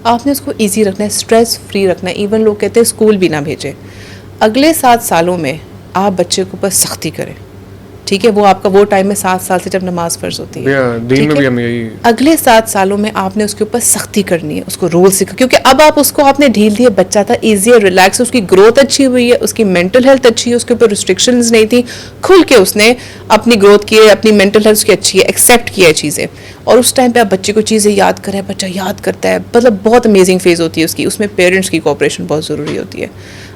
आपने उसको इजी रखना है, स्ट्रेस फ्री रखना है। इवन लोग कहते हैं स्कूल भी ना भेजें। अगले 7 सालों में आप बच्चे के ऊपर सख्ती करें, ठीक है? वो आपका वो टाइम है 7 साल से जब नमाज फ़र्ज होती है, दीन में भी हम यही। अगले 7 सालों में आपने उसके ऊपर सख्ती करनी है, उसको रूल सिखा, क्योंकि अब आप उसको आपने ढील दिया, बच्चा था ईजी है, रिलैक्स, उसकी ग्रोथ अच्छी हुई है, उसकी मेंटल हेल्थ अच्छी है, उसके ऊपर रिस्ट्रिक्शंस नहीं थी, खुल के उसने अपनी ग्रोथ की है, अपनी मेंटल हेल्थ उसकी अच्छी है, एक्सेप्ट किया है चीज़ें। और उस टाइम पे आप बच्चे को चीज़ें याद करें, बच्चा याद करता है, मतलब बहुत अमेजिंग फेज़ होती है उसकी, उसमें पेरेंट्स की कोऑपरेशन बहुत ज़रूरी होती है।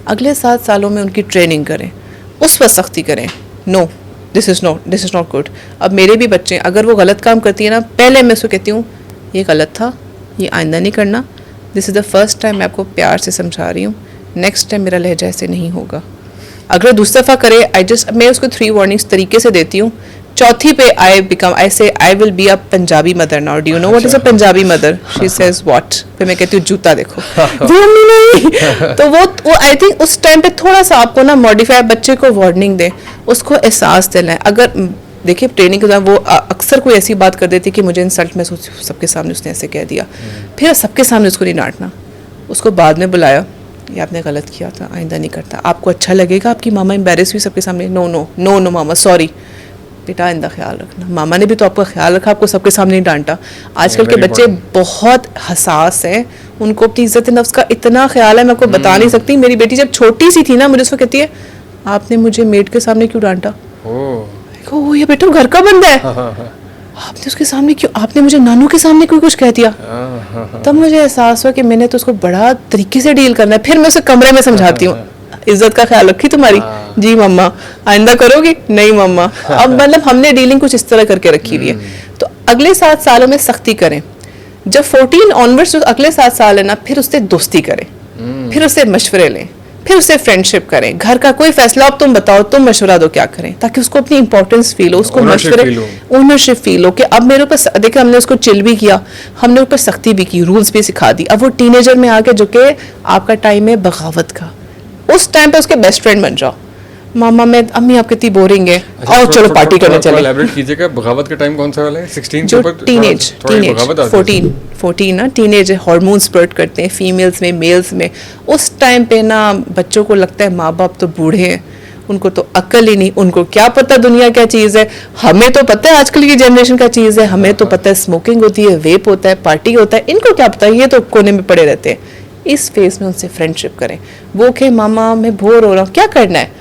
अगले 7 सालों में उनकी ट्रेनिंग करें, उस पर सख्ती करें। No, this is not good. अब मेरे भी बच्चे, अगर वो गलत काम करती है ना, पहले मैं उसको कहती हूँ ये गलत था, ये आइंदा नहीं करना, this is the first time मैं आपको प्यार से समझा रही हूँ, नेक्स्ट टाइम मेरा लहजा ऐसे नहीं होगा। अगर दूसरी दफ़ा करे, मैं उसको 3 वार्निंग्स तरीके से देती हूँ। चौथी पे आई से I will be a Punjabi mother now, do you know what is a Punjabi mother? She says what? फिर मैं कहती हूँ जूता देखो। वो नहीं तो वो आई थिंक उस टाइम पे थोड़ा सा आपको ना मॉडिफाई, बच्चे को वार्निंग दें, उसको एहसास दिलाएं। अगर देखिए ट्रेनिंग के दौरान वो अक्सर कोई ऐसी बात कर देती कि मुझे इंसल्ट में सबके सामने उसने ऐसे कह दिया, फिर सबके सामने उसको नहीं डांटना, उसको बाद में बुलाया, ये आपने गलत किया था, आइंदा नहीं करता। आपको अच्छा लगेगा, आपकी मामा एम्बेरस हुई सबके सामने, नो नो नो नो मामा सॉरी बेटा, आइंदा ख्याल रखना। मामा ने भी तो आपका ख्याल रखा, आपको सबके सामने नहीं डांटा। आजकल के बच्चे बहुत हसास हैं, उनको अपनी इज्जत नफ्स का इतना ख्याल है, मैं आपको बता नहीं सकती। मेरी बेटी जब छोटी सी थी ना, मुझे उसको कहती है आपने मुझे मेड के सामने क्यों डांटा? ओ ये बेटा घर का बंदा है, आपने उसके सामने क्यों, आपने मुझे नानू के सामने क्यों कुछ कह दिया? तब मुझे एहसास हुआ कि मैंने तो उसको बड़ा तरीके से डील करना है। फिर मैं उसे कमरे में समझाती हूँ, इज्जत का ख्याल रखी तुम्हारी? जी मम्मा। आइंदा करोगी? नहीं मम्मा। अब मतलब हमने डीलिंग कुछ इस तरह करके रखी हुई है। तो अगले 7 सालों में सख्ती करें। जब 14 ऑनवर्ड्स अगले 7 साल है ना, फिर उससे दोस्ती करें, फिर उससे मशवरे लें, फिर उससे फ्रेंडशिप करें। घर का कोई फैसला अब तुम बताओ, तुम मशवरा दो क्या करें, ताकि उसको अपनी इंपॉर्टेंस फील हो, उसको मशवरे, ओनरशिप फील हो कि अब मेरे ऊपर देखिए, हमने उसको चिल भी किया, हमने ऊपर सख्ती भी की, रूल्स भी सिखा दी। अब वो टीनेजर में आके जो कि आपका टाइम है बगावत का, उस टाइम पे उसके बेस्ट फ्रेंड बन जाओ। मामा मैं अम्मी आप कितनी बोरिंग है, आओ चलो पार्टी करने चले। एलैबोरेट कीजिएगा, बगावत का टाइम कौन सा वाला है? 16 जो टीनेज 14 ना, टीनेज हार्मोन स्पर्ट करते हैं फीमेल्स में, मेल्स में। उस टाइम पे ना बच्चों को लगता है माँ बाप तो बूढ़े हैं, उनको तो अक्ल ही नहीं, उनको क्या पता दुनिया क्या चीज़ है। हमें तो पता है आजकल की जनरेशन का चीज़ है, हमें तो पता है स्मोकिंग होती है, वेप होता है, पार्टी होता है, इनको क्या पता है, ये तो कोने में पड़े रहते हैं। इस फेज में उनसे फ्रेंडशिप करें। वो कहे मामा मैं बोर हो रहा हूँ, क्या करना है,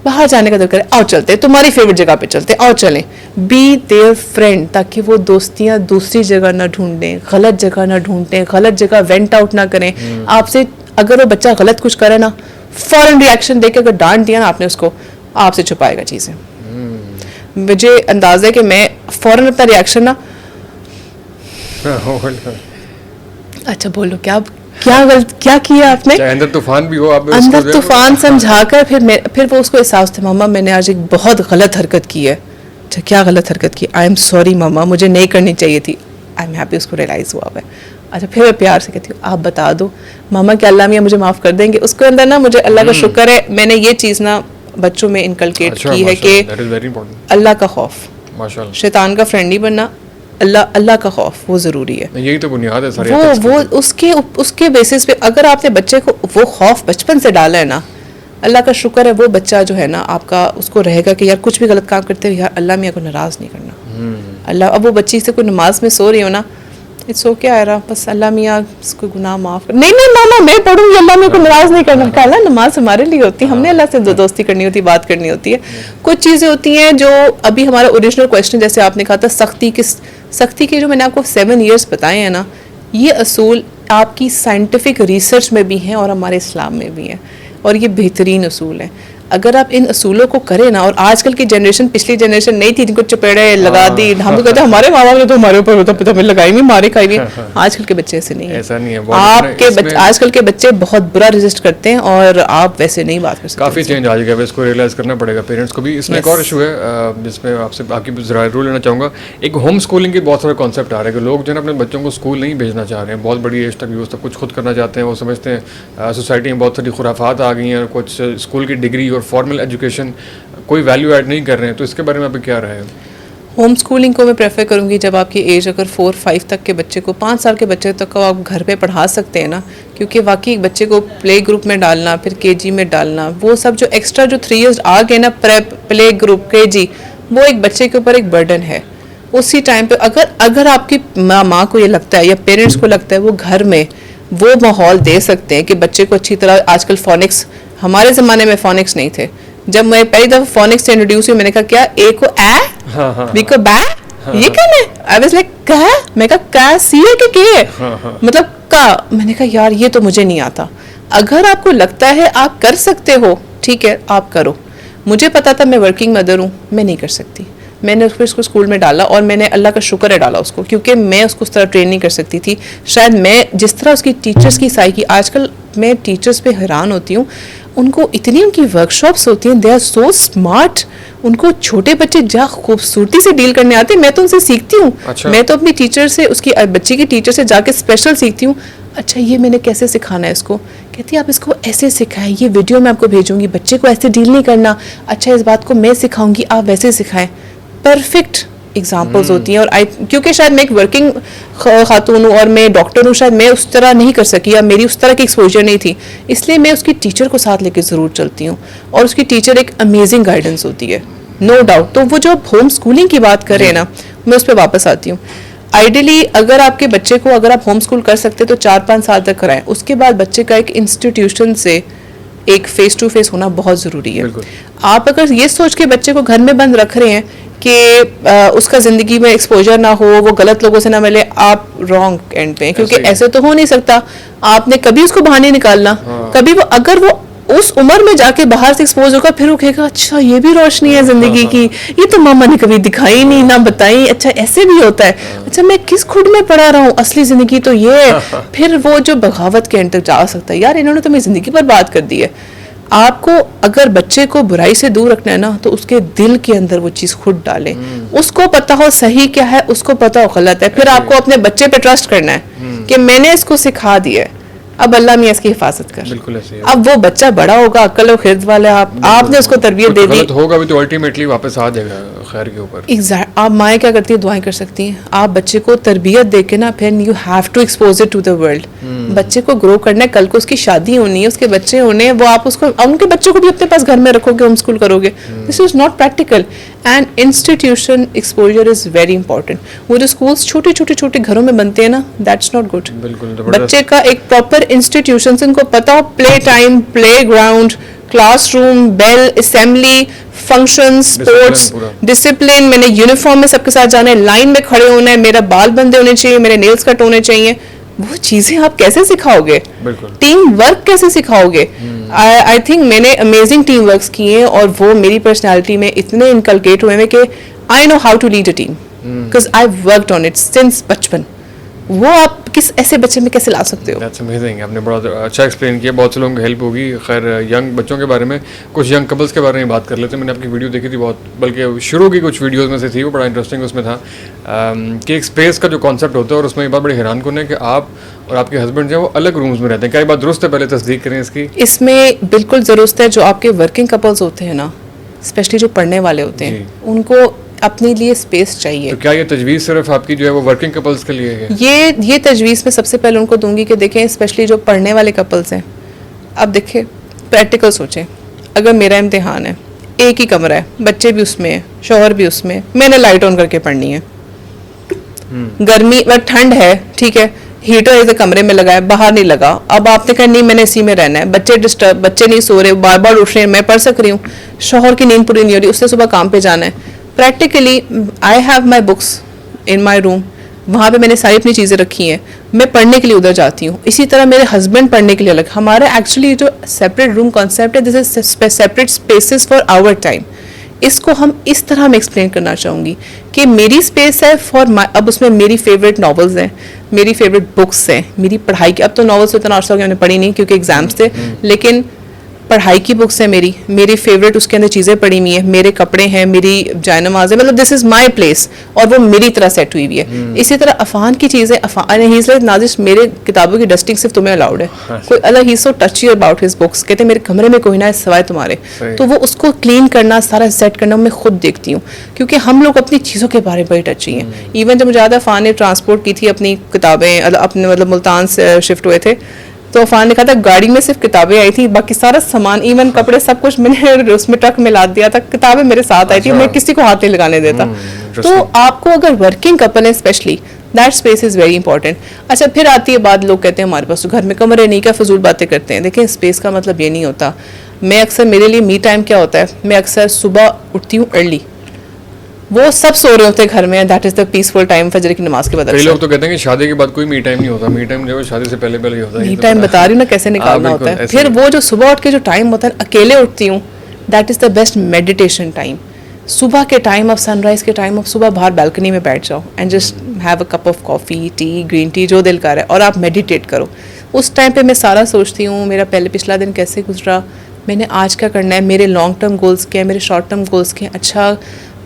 बाहर जाने का दिल करे, आओ चलते हैं, तुम्हारी फेवरेट जगह पे चलते हैं, आओ चलें। बी देयर फ्रेंड, ताकि वो दोस्तियां दूसरी जगह ना ढूंढें, गलत जगह ना ढूंढें, गलत जगह वेंट आउट ना करें। आपसे अगर वो बच्चा गलत कुछ करे ना, फौरन रिएक्शन देके अगर डांट दिया ना आपने उसको, आपसे छुपाएगा चीज़ें। मुझे अंदाजा है कि मैं फौरन अपना रिएक्शन ना, अच्छा बोलो क्या क्या किया आपने, अंदर तूफान भी हो, आप अंदर तूफान समझाकर फिर वो उसको एहसास था, मामा मैंने आज एक बहुत गलत हरकत की है। अच्छा क्या गलत हरकत की? आई एम सॉरी मामा, मुझे नहीं करनी चाहिए थी। आई एम हैप्पी उसको रियलाइज़ हुआ है। अच्छा फिर मैं प्यार से कहती हूँ आप बता दो मामा कि अल्लाह मियाँ मुझे माफ़ कर देंगे। उसके अंदर ना मुझे अल्लाह का शुक्र है, मैंने ये चीज़ ना बच्चों में इनकलकेट की है कि अल्लाह का खौफ, शैतान का फ्रेंड नहीं बनना, अल्लाह का खौफ वो ज़रूरी है। यही तो बुनियाद है सारी। वो उसके बेसिस पे अगर आपने बच्चे को वो खौफ बचपन से डाला है ना, अल्लाह का शुक्र है वो बच्चा जो है ना आपका उसको रहेगा कि यार कुछ भी गलत काम करते हुए यार अल्लाह मियाँ को नाराज़ नहीं करना। अल्लाह, अब वो बच्ची से कोई नमाज में सो रही हो ना, इट्स ओके आयरा, बस अल्लाह मियाँ इसको गुनाह माफ़ कर, नहीं मामा मैं पढ़ूंगी, अल्लाह मियाँ को नाराज़ नहीं करना। कहला नमाज हमारे लिए होती है, हमने अल्लाह से दोस्ती करनी होती है, बात करनी होती है। कुछ चीज़ें होती हैं जो अभी हमारा ओरिजिनल क्वेश्चन जैसे आपने कहा था सख्ती के जो मैंने आपको 7 years बताए हैं ना, ये असूल आपकी साइंटिफिक रिसर्च में भी हैं और हमारे इस्लाम में भी हैं, और ये बेहतरीन असूल हैं। अगर आप इन असूलों को करें ना, और आजकल की जनरेशन, पिछली जनरेशन नहीं थी जिनको चपेड़े लगा दी, हम तो कहते हमारे माँ बाप ने तो हमारे ऊपर होता हमें लगाई हुई मारे खाई हुई। आजकल के बच्चे ऐसे नहीं है, ऐसा नहीं है। आजकल के बच्चे बहुत बुरा रेजिस्ट करते हैं और आप वैसे नहीं बात कर सकते। काफ़ी चेंज आ गया, इसको रियलाइज़ करना पड़ेगा पेरेंट्स को भी। इसमें एक और इशू है जिसमें आपसे आपकी रूल लेना चाहूँगा। एक होम स्कूलिंग के बहुत सारे कॉन्सेप्ट आ रहे हैं कि लोग जो है अपने बच्चों को स्कूल नहीं भेजना चाह रहे हैं, बहुत बड़ी एज तक यूज़ तक कुछ खुद करना चाहते हैं। वो समझते हैं सोसाइटी में बहुत सारी खुराफात आ गई हैं, कुछ स्कूल की डिग्री और फॉर्मल एजुकेशन कोई वैल्यू ऐड नहीं कर रहे हैं, तो इसके बारे में आपको क्या राय है? होम स्कूलिंग को मैं प्रेफर करूँगी जब आपकी एज अगर 4-5 तक के बच्चे को, 5 साल के बच्चे तक को आप घर पे पढ़ा सकते हैं ना, क्योंकि वाकई बच्चे को प्ले ग्रुप में डालना, फिर केजी में डालना, वो सब जो एक्स्ट्रा जो 3 years आ गए ना, प्रेप, प्ले ग्रुप, केजी, वो एक बच्चे के ऊपर एक बर्डन है। उसी टाइम पे अगर आपकी माँ को ये लगता है या पेरेंट्स को लगता है वो घर में वो माहौल दे सकते हैं कि बच्चे को अच्छी तरह, आजकल फोनिक्स, हमारे ज़माने में फोनिक्स नहीं थे। जब मैं पहली दफ़ा फोनिक्स से इंट्रोड्यूस हुई, मैंने कहा क्या ए को ए, बी को बै, ये क्या है? आई वाज लाइक क्या? मैं कहा सी है कि के, मतलब का। मैंने कहा यार ये तो मुझे नहीं आता। अगर आपको लगता है आप कर सकते हो, ठीक है आप करो। मुझे पता था मैं वर्किंग मदर हूँ, मैं नहीं कर सकती। मैंने उसको स्कूल में डाला और मैंने अल्लाह का शुक्र है डाला उसको, क्योंकि मैं उसको उस तरह ट्रेन नहीं कर सकती थी। शायद मैं जिस तरह उसकी टीचर्स की साई की, आजकल मैं टीचर्स पे हैरान होती हूँ, उनको इतनी उनकी वर्कशॉप्स होती हैं, दे आर सो स्मार्ट, उनको छोटे बच्चे जहाँ खूबसूरती से डील करने आते हैं। मैं तो उनसे सीखती हूँ। अच्छा। मैं तो अपनी टीचर से, उसकी बच्चे की टीचर से जाके स्पेशल सीखती हूँ। अच्छा ये मैंने कैसे सिखाना है इसको? कहती है आप इसको ऐसे सिखाएं, ये वीडियो मैं आपको भेजूंगी, बच्चे को ऐसे डील नहीं करना। अच्छा इस बात को मैं सिखाऊंगी, आप वैसे सिखाएं। परफेक्ट एग्जाम्पल्स होती हैं। और क्योंकि शायद मैं एक वर्किंग खातून हूँ और मैं डॉक्टर हूँ, शायद मैं उस तरह नहीं कर सकी या मेरी उस तरह की एक्सपोजर नहीं थी, इसलिए मैं उसकी टीचर को साथ लेके ज़रूर चलती हूँ। और उसकी टीचर एक अमेजिंग गाइडेंस होती है, नो डाउट। तो वो जो होम स्कूलिंग की बात कर रहे हैं ना, मैं उस पर वापस आती हूँ। आइडियली अगर आपके बच्चे को, अगर आप होम स्कूल कर सकते तो 4-5 साल तक कराएं। उसके बाद बच्चे का एक इंस्टीट्यूशन से एक फेस टू फेस होना बहुत ज़रूरी है। आप अगर ये सोच के बच्चे को घर में बंद रख रहे हैं कि उसका ज़िंदगी में एक्सपोजर ना हो, वो गलत लोगों से ना मिले, आप रॉन्ग एंड पे हैं। क्योंकि ऐसे तो हो नहीं सकता। आपने कभी उसको बाहर नहीं निकालना। कभी वो, अगर वो उस उम्र में जाके बाहर से एक्सपोज होगा, फिर वो कहेगा अच्छा ये भी रोशनी है ज़िंदगी की, ये तो मामा ने कभी दिखाई नहीं, ना बताई। अच्छा ऐसे भी होता है, अच्छा मैं किस खुद में पढ़ा रहा हूँ, असली ज़िंदगी तो ये है। फिर वो जो बगावत के एंड तक जा सकता है, यार इन्होंने तो मेरी ज़िंदगी पर बात कर दी है। आपको अगर बच्चे को बुराई से दूर रखना है ना, तो उसके दिल के अंदर वो चीज़ खुद डालें। उसको पता हो सही क्या है, उसको पता हो गलत है। फिर आपको अपने बच्चे पे ट्रस्ट करना है कि मैंने इसको सिखा दिया है, अब अल्लाह मियाँ इसकी हिफाजत कर। बिल्कुल ऐसे ही। अब वो बच्चा बड़ा होगा, अक्ल और खिरत वाला, आपने उसको तरबियत दे दी, होगा भी तो अल्टीमेटली वापस आ जाएगा खैर के ऊपर। एग्जैक्ट। आप माएँ क्या करती है, दुआएं कर सकती हैं। आप बच्चे को तरबियत दे के ना, फिर you have to expose it to the world. बच्चे को ग्रो करना है, कल को उसकी शादी होनी है, उसके बच्चे होने हैं, वो आप उसको, उनके बच्चों को भी अपने पास घर में रखोगे, होम स्कूल करोगे, this is not practical. And institution exposure is very important. वो जो स्कूल्स छोटे घरों में बनते हैं ना, दैट्स नॉट गुड। बच्चे का एक प्रॉपर इंस्टीट्यूशन, उनको पता हो playtime, playground, classroom, bell, assembly, functions, sports, discipline, मैंने यूनिफॉर्म में सबके साथ जाना है, लाइन में खड़े होना है, मेरा बाल बंदे होने चाहिए, मेरे नेल्स कट होने चाहिए। वो चीज़ें आप कैसे सिखाओगे, बिल्कुल टीम वर्क कैसे सिखाओगे? आई थिंक मैंने अमेजिंग टीम वर्क्स किए हैं और वो मेरी पर्सनालिटी में इतने इनकलकेट हुए हैं कि I know how to lead a team because I worked on it since बचपन। वो आप किस ऐसे बच्चे में कैसे ला सकते हो? दैट्स अमेजिंग, आपने बड़ा अच्छा एक्सप्लेन किया, बहुत से लोगों को हेल्प होगी। खैर यंग बच्चों के बारे में, कुछ यंग कपल्स के बारे में बात कर लेते हैं। मैंने आपकी वीडियो देखी थी बहुत, बल्कि शुरू की कुछ वीडियोस में से थी, वो बड़ा इंटरेस्टिंग उसमें था कि एक स्पेस का जो कॉन्सेप्ट होता है, और उसमें ये बात बड़ी हैरान कौन है कि आप और आपके हस्बैंड जो है वो अलग रूम्स में रहते हैं। क्या ये बात दुरुस्त है? पहले तस्दीक करें इसकी। इसमें बिल्कुल ज़रूरत है। जो आपके वर्किंग कपल्स होते हैं ना, स्पेशली जो पढ़ने वाले होते हैं, उनको अपने लिए स्पेस चाहिए। तो क्या ये तजवीज़ सिर्फ आपकी जो है वो वर्किंग कपल्स के लिए है? ये तजवीज़ मैं सबसे पहले उनको दूंगी कि देखें, स्पेशली जो पढ़ने वाले कपल्स हैं, अब देखें प्रैक्टिकल सोचें। अगर मेरा इम्तिहान है, एक ही कमरा है, बच्चे भी उसमें है, शौहर भी उसमें है, मैंने लाइट ऑन करके पढ़नी है। गर्मी ठंड है, ठीक है, हीटर इधर कमरे में लगा है, बाहर नहीं लगा। अब आपने कहा नहीं मैंने इसी में रहना है, बच्चे डिस्टर्ब, बच्चे नहीं सो रहे, बार बार उठ रहे हैं, मैं पढ़ सक रही हूँ, शौहर की नींद पूरी नहीं हो रही, उसने सुबह काम पे जाना है। Practically I have my books in my room, वहाँ पे मैंने सारी अपनी चीज़ें रखी हैं, मैं पढ़ने के लिए उधर जाती हूँ। इसी तरह मेरे हस्बैंड पढ़ने के लिए अलग। हमारा एक्चुअली जो सेपरेट रूम कॉन्सेप्ट है, this is separate spaces for our time. इसको हम इस तरह मैं एक्सप्लेन करना चाहूँगी कि मेरी स्पेस है फॉर माई, अब उसमें मेरी फेवरेट नॉवेल्स हैं, मेरी फेवरेट बुक्स हैं, मेरी पढ़ाई की, अब तो नॉवेल्स इतना अर्सा हो गया मैंने पढ़ी नहीं क्योंकि एग्जाम्स थे, लेकिन पढ़ाई की बुक्स है मेरी फेवरेट, उसके अंदर चीज़ें पड़ी हुई है, मेरे कपड़े हैं, मेरी जायनमाज है, मतलब दिस इज़ माई प्लेस, और वो मेरी तरह सेट हुई हुई है। इसी तरह अफान की चीज़ें, Afan he is like Nazish, मेरे किताबों की डस्टिंग सिर्फ तुम्हें अलाउड है, कोई अलग, ही सो टची अबाउट हिज बुक्स, कहते हैं मेरे कमरे में कोई ना है सिवाय तुम्हारे। तो वो उसको क्लीन करना, सारा सेट करना मैं खुद देखती हूँ, क्योंकि हम लोग अपनी चीज़ों के बारे में बड़ी टची हैं। इवन जब मुझे याद है अफान ने ट्रांसपोर्ट की थी अपनी किताबें, अपने मतलब मुल्तान से शिफ्ट हुए थे, तो अफान ने कहा था गाड़ी में सिर्फ किताबें आई थी, बाकी सारा सामान, इवन कपड़े, सब कुछ मैंने उसमें ट्रक में लाद दिया था, किताबें मेरे साथ आई थी, मैं किसी को हाथ नहीं लगाने देता। तो आपको अगर वर्किंग कपल है specially, that space is very important. अच्छा, फिर आती है बात, लोग कहते हैं हमारे पास तो घर में कमरे नहीं, क्या फजूल बातें करते हैं। देखें, स्पेस का मतलब ये नहीं होता। मैं अक्सर, मेरे लिए मी टाइम क्या होता है, मैं अक्सर सुबह उठती हूँ अर्ली, वो सब सो रहे होते हैं घर में, that is the peaceful time फजर की नमाज के बाद। कई लोग तो कहते हैं कि शादी के बाद कोई मी टाइम नहीं होता, मी टाइम जो है शादी से पहले पहले ही होता है। मी टाइम बता रही हूँ ना कैसे निकालना होता है। फिर वो जो सुबह उठ के जो टाइम होता है, अकेले उठती हूँ, that is the best meditation time. सुबह के टाइम, आप सनराइज के टाइम, आप सुबह बाहर बालकनी में बैठ जाओ and just have a cup of coffee, T, green tea, जो दिल कर रहा है, और आप मेडिटेट करो। उस टाइम पे मैं सारा सोचती हूँ, मेरा पहले पिछला दिन कैसे गुजरा, मैंने आज क्या करना है, मेरे लॉन्ग टर्म गोल्स क्या है, मेरे शॉर्ट टर्म गोल्स क्या है। अच्छा,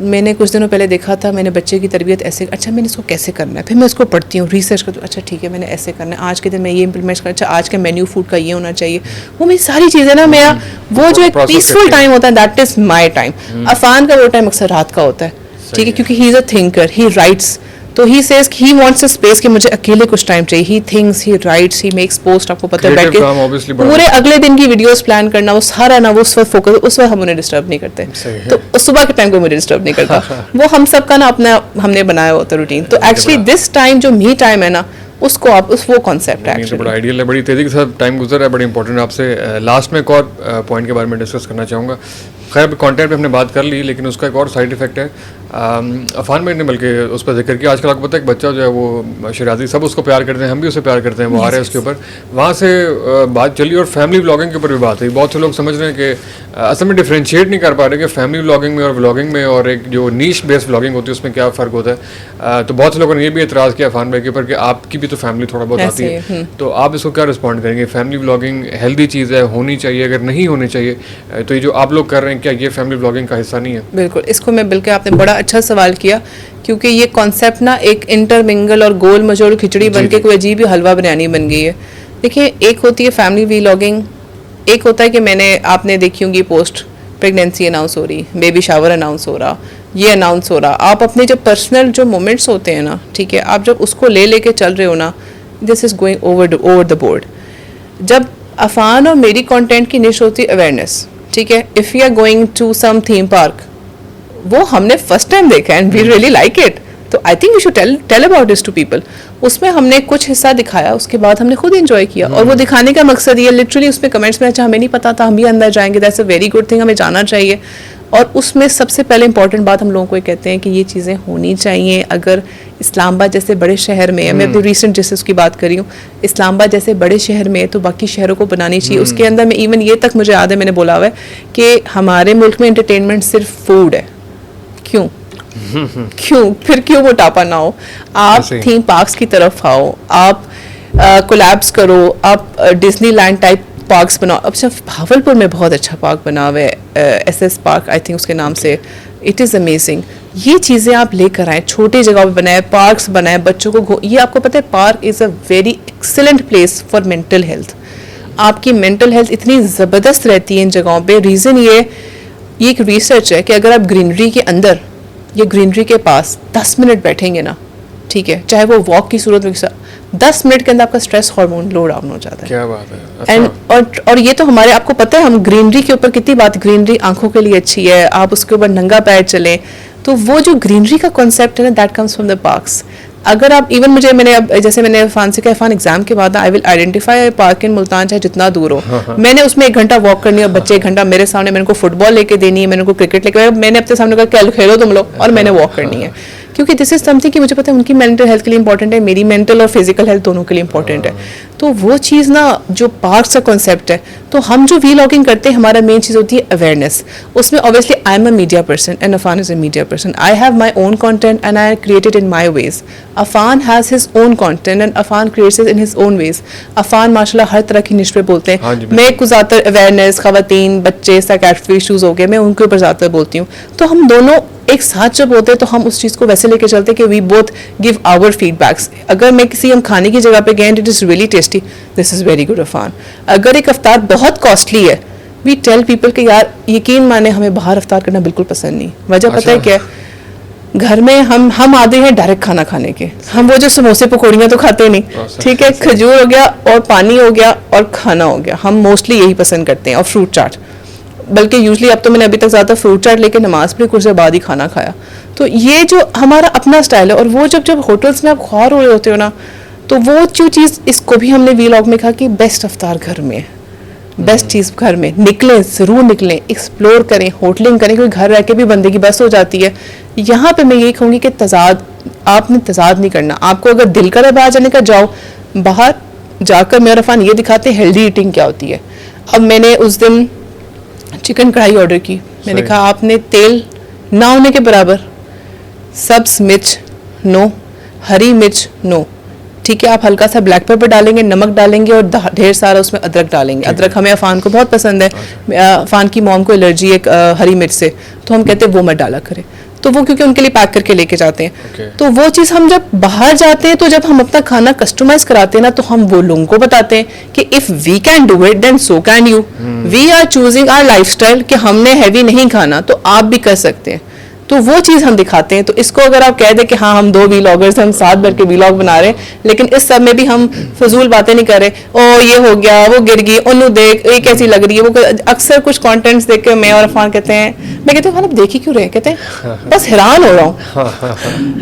मैंने कुछ दिनों पहले देखा था, मैंने बच्चे की तरबियत ऐसे, अच्छा मैंने इसको कैसे करना है, फिर मैं इसको पढ़ती हूँ, रिसर्च करती हूँ, अच्छा ठीक है मैंने ऐसे करना है, आज के दिन मैं ये इंप्लीमेंट करना, अच्छा आज के मेन्यू फूड का ये होना चाहिए। वो मेरी सारी चीज़ें ना, मेरा वो जो एक पीसफुल टाइम होता है, that is my time. Afan का वो टाइम अक्सर रात का होता है, ठीक है, क्योंकि he is a thinker, he writes, तो he says he wants a space कि मुझे अकेले कुछ टाइम चाहिए। He thinks, he writes, he makes post, आपको पता है, बैठ के पूरे अगले दिन की वीडियोस प्लान करना, वो सारा ना, वो उस वक्त फोकस, उस वक्त हम उन्हें डिस्टर्ब नहीं करते, तो सुबह के टाइम को मुझे डिस्टर्ब नहीं करता। वो हम सब का ना अपना हमने बनाया होता रूटीन। तो एक्चुअली दिस टाइम जो मी टाइम है ना, उसको आप उस वो कॉन्सेप्ट है एक्चुअली बड़ा आइडियल है, बड़ी तेज़ी के साथ टाइम गुजर रहा है, बड़ी इंपॉर्टेंट। आपसे लास्ट में एक और पॉइंट के बारे में डिस्कस करना चाहूँगा। खैर कंटेंट पे हमने बात कर ली, लेकिन उसका एक और साइड इफेक्ट है, अफान भाई ने बल्कि उस पर जिक्र किया। आजकल आपको पता है एक बच्चा जो है वो शराजी, सब उसको प्यार करते हैं, हम भी उसे प्यार करते हैं, वो आ रहे हैं उसके ऊपर, वहाँ से बात चली, और फैमिली व्लॉगिंग के ऊपर भी बात हुई। बहुत से लोग समझ रहे हैं कि असल में डिफ्रेंशिएट नहीं कर पा रहे कि फैमिली व्लॉगिंग में और व्लॉगिंग में और एक जो नीश बेस्ड व्लॉगिंग होती है उसमें क्या फ़र्क होता है। तो बहुत से लोगों ने ये भी एतराज़ किया अफान भाई के ऊपर कि आपकी भी तो फैमिली थोड़ा बहुत आती है, तो आप इसको क्या रिस्पॉन्ड करेंगे? फैमिली व्लॉगिंग हेल्दी चीज़ है, होनी चाहिए, अगर नहीं होनी चाहिए तो ये जो आप लोग कर रहे हैं, क्या ये फैमिली व्लॉगिंग का हिस्सा नहीं है? बिल्कुल, इसको मैं बिल्कुल, आपने बड़ा अच्छा सवाल किया, क्योंकि ये कॉन्सेप्ट ना एक इंटरमिंगल और गोल मजोड़ खिचड़ी बन के कोई अजीब ही हलवा बिरयानी बन गई है। देखिए, एक होती है फैमिली व्लॉगिंग, एक होता है कि मैंने, आपने देखी होंगी पोस्ट, प्रेगनेंसी अनाउंस हो रही, बेबी शावर अनाउंस हो रहा, ये अनाउंस हो रहा, आप अपने जो पर्सनल जो मोमेंट्स होते हैं ना, ठीक है, आप जब उसको ले लेके चल रहे हो ना, this is going over the board. जब अफान और मेरी कंटेंट की निश होती है अवेयरनेस, ठीक है, if you are going to some theme park, वो हमने फर्स्ट टाइम देखा and we really like it, तो I think we should tell about this to people. उसमें हमने कुछ हिस्सा दिखाया, उसके बाद हमने खुद एंजॉय किया, और वो दिखाने का मकसद ये, लिटरली उसमें कमेंट्स में, अच्छा हमें नहीं पता था, हम भी अंदर जाएंगे, that's a very good thing, हमें जाना चाहिए। और उसमें सबसे पहले इंपॉर्टेंट बात हम लोगों को ये कहते हैं कि ये चीज़ें होनी चाहिए। अगर इस्लामाबाद जैसे बड़े शहर में, मैं अपने रिसेंट जैसे की बात कर रही हूँ, इस्लामाबाद जैसे बड़े शहर में, तो बाकी शहरों को बनानी चाहिए। उसके अंदर में इवन ये तक मुझे याद है मैंने बोला हुआ है कि हमारे मुल्क में एंटरटेनमेंट सिर्फ फूड है। क्यों फिर क्यों मोटापा ना हो? आप थीम पार्क्स की तरफ आओ, आप कोलैब्स करो, आप डिज्नी लैंड टाइप पार्क्स बनाओ। अच्छा, भावलपुर में बहुत अच्छा पार्क बना हुआ है, एसएस पार्क आई थिंक उसके नाम से, इट इज़ अमेजिंग। ये चीज़ें आप लेकर आए, छोटी जगह पे बनाए, पार्क्स बनाए, बच्चों को ये आपको पता है park is a very excellent place for mental health. आपकी मेंटल हेल्थ इतनी ज़बरदस्त रहती है इन जगहों पे। रीज़न ये एक रिसर्च है कि अगर आप ग्रीनरी के अंदर या ग्रीनरी के पास 10 मिनट बैठेंगे ना, ठीक है, चाहे वो वॉक की सूरत में, 10 मिनट के अंदर आपका स्ट्रेस हार्मोन लो डाउन हो जाता है। क्या बात है। अच्छा। एंड और ये तो हमारे, आपको पता है हम ग्रीनरी के ऊपर कितनी बात, ग्रीनरी आंखों के लिए अच्छी है, आप उसके ऊपर नंगा पैर चलें, तो वो जो ग्रीनरी का कॉन्सेप्ट है ना, that comes from the parks. अगर आप इवन मैंने अब जैसे मैंने अफान से कहा, अफान एग्जाम के बाद आई विल आइडेंटिफाई पार्क इन मुल्तान, चाहे जितना दूर हो, मैंने उसमें 1 घंटा वॉक करनी है, और बच्चे 1 घंटा मेरे सामने, मैंने को फुटबॉल लेके देनी है, मैंने को क्रिकेट लेके, मैंने अपने सामने कहा क्या खेलो तुम लोग, और मैंने वॉक करनी है, क्योंकि दिस इज समथिंग कि मुझे पता है उनकी मेंटल हेल्थ के लिए इंपॉर्टेंट है, मेरी मेंटल और फिजिकल हेल्थ दोनों के लिए इंपॉर्टेंट है। तो वो चीज़ ना, जो पार्क्स का कॉन्सेप्ट है, तो हम जो वीलॉगिंग करते हैं, हमारा मेन चीज़ होती है अवेयरनेस। उसमें obviously I am a media person and Afan is a media person, I have my own content and I created in my ways, Afan has his own content and Afan creates in his own ways. Afan माशाल्लाह हर तरह की निश पे बोलते हैं, मैं कुछ ज़्यादातर अवेयरनेस, खवातीन, बच्चे, साइकियाट्रिक इशूज़ हो गए, मैं उनके ऊपर ज़्यादातर बोलती हूँ। तो हम दोनों एक साथ जब होते हैं तो हम उस चीज़ को वैसे लेके चलते हैं कि we both give our feedbacks. अगर मैं किसी हम खाने की जगह पे गए, it is really tasty, this is very good Afan. अगर एक अफ्तार बहुत कॉस्टली है, वी टेल पीपल कि यार यकीन माने हमें बाहर अफ्तार करना बिल्कुल पसंद नहीं। वजह पता है क्या? घर में हम आते हैं डायरेक्ट खाना खाने के, हम वो जो समोसे पकौड़ियाँ तो खाते नहीं, ठीक है, खजूर हो गया और पानी हो गया और खाना हो गया, हम मोस्टली यही पसंद करते हैं, और फ्रूट चाट। बल्कि यूजली अब तो मैंने अभी तक ज़्यादा फ्रूट चाट लेके नमाज पढ़ी, कुछ देर बाद ही खाना खाया। तो ये जो हमारा अपना स्टाइल है, और वो जब होटल्स में आप ख्वार हो रहे होते हो ना, तो वो जो चीज़, इसको भी हमने वीलॉग में कहा कि बेस्ट अफ्तार घर में, बेस्ट चीज़ घर में। निकलें, ज़रूर निकलें, एक्सप्लोर करें, होटलिंग करें, क्योंकि घर रह के भी बंदे की बस हो जाती है। यहाँ पे मैं यही कहूँगी कि तजाद, आपने तजाद नहीं करना। आपको अगर दिल करे बाहर जाने का, जाओ, बाहर जाकर मैं और अफान ये दिखाते हैं हेल्दी ईटिंग क्या होती है। अब मैंने उस दिन चिकन कढ़ाई ऑर्डर की, मैंने कहा आपने तेल ना होने के बराबर, सब्ज मिर्च नो, हरी मिर्च नो, ठीक है, आप हल्का सा ब्लैक पेपर डालेंगे, नमक डालेंगे, और ढेर सारा उसमें अदरक डालेंगे। अदरक हमें अफान को बहुत पसंद है, अफान की मॉम को एलर्जी है हरी मिर्च से, तो हम कहते हैं वो मत डाला करें, तो वो क्योंकि उनके लिए पैक करके लेके जाते हैं। तो वो चीज़ हम जब बाहर जाते हैं, तो जब हम अपना खाना कस्टमाइज कराते हैं ना, तो हम वो लोगों को बताते हैं कि if we can do it then so can you. We are choosing our lifestyle कि हमने हैवी नहीं खाना, तो आप भी कर सकते हैं। तो वो चीज़ हम दिखाते हैं। तो इसको अगर आप कह दें कि हाँ हम 2 वीलॉगर्स, हम साथ बैठ के वीलॉग बना रहे हैं, लेकिन इस सब में भी हम फजूल बातें नहीं कर रहे, ओ ये हो गया, वो गिर गई, उन्नू देख, ये कैसी लग रही है, वो अक्सर कुछ कंटेंट्स देख के मैं और अफान कहते हैं, मैं कहती हूँ आप देख ही क्यों रहे, कहते हैं बस हैरान हो रहा हूँ,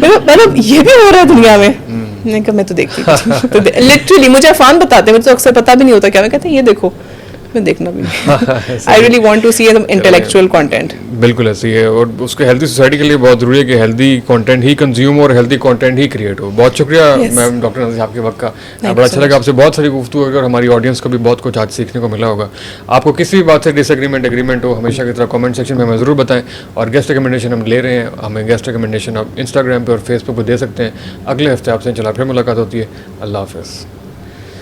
मतलब ये भी हो रहा है दुनिया में। मैंने कहा मैं तो देखती तो लिटरली मुझे अफान बताते हैं, मुझे तो अक्सर पता भी नहीं होता क्या, मैं कहते हैं ये देखो, मैं देखना भी नहीं। I really want to see some intellectual content. बिल्कुल ऐसी है, और उसके हेल्दी सोसाइटी के लिए बहुत ज़रूरी है कि हेल्दी कंटेंट ही कंज्यूम और हेल्दी कंटेंट ही क्रिएट हो। बहुत शुक्रिया मैम, डॉक्टर नज़ीर आपके वक्त का, बड़ा अच्छा लगा आपसे बात सारी गुफ्तगू, अगर हमारी ऑडियंस को भी बहुत कुछ आज सीखने को मिला होगा। आपको किसी भी बात से डिसएग्रीमेंट एग्रीमेंट हो, हमेशा की तरह कमेंट सेक्शन में हमें ज़रूर बताएं, और गेस्ट रिकमेंडेशन हम ले रहे हैं, हमें गेस्ट रिकमेंडेशन आप इंस्टाग्राम पर और फेसबुक पर दे सकते हैं। अगले हफ्ते आपसे इंशाल्लाह फिर मुलाकात होती है। अल्लाह हाफ़िज़।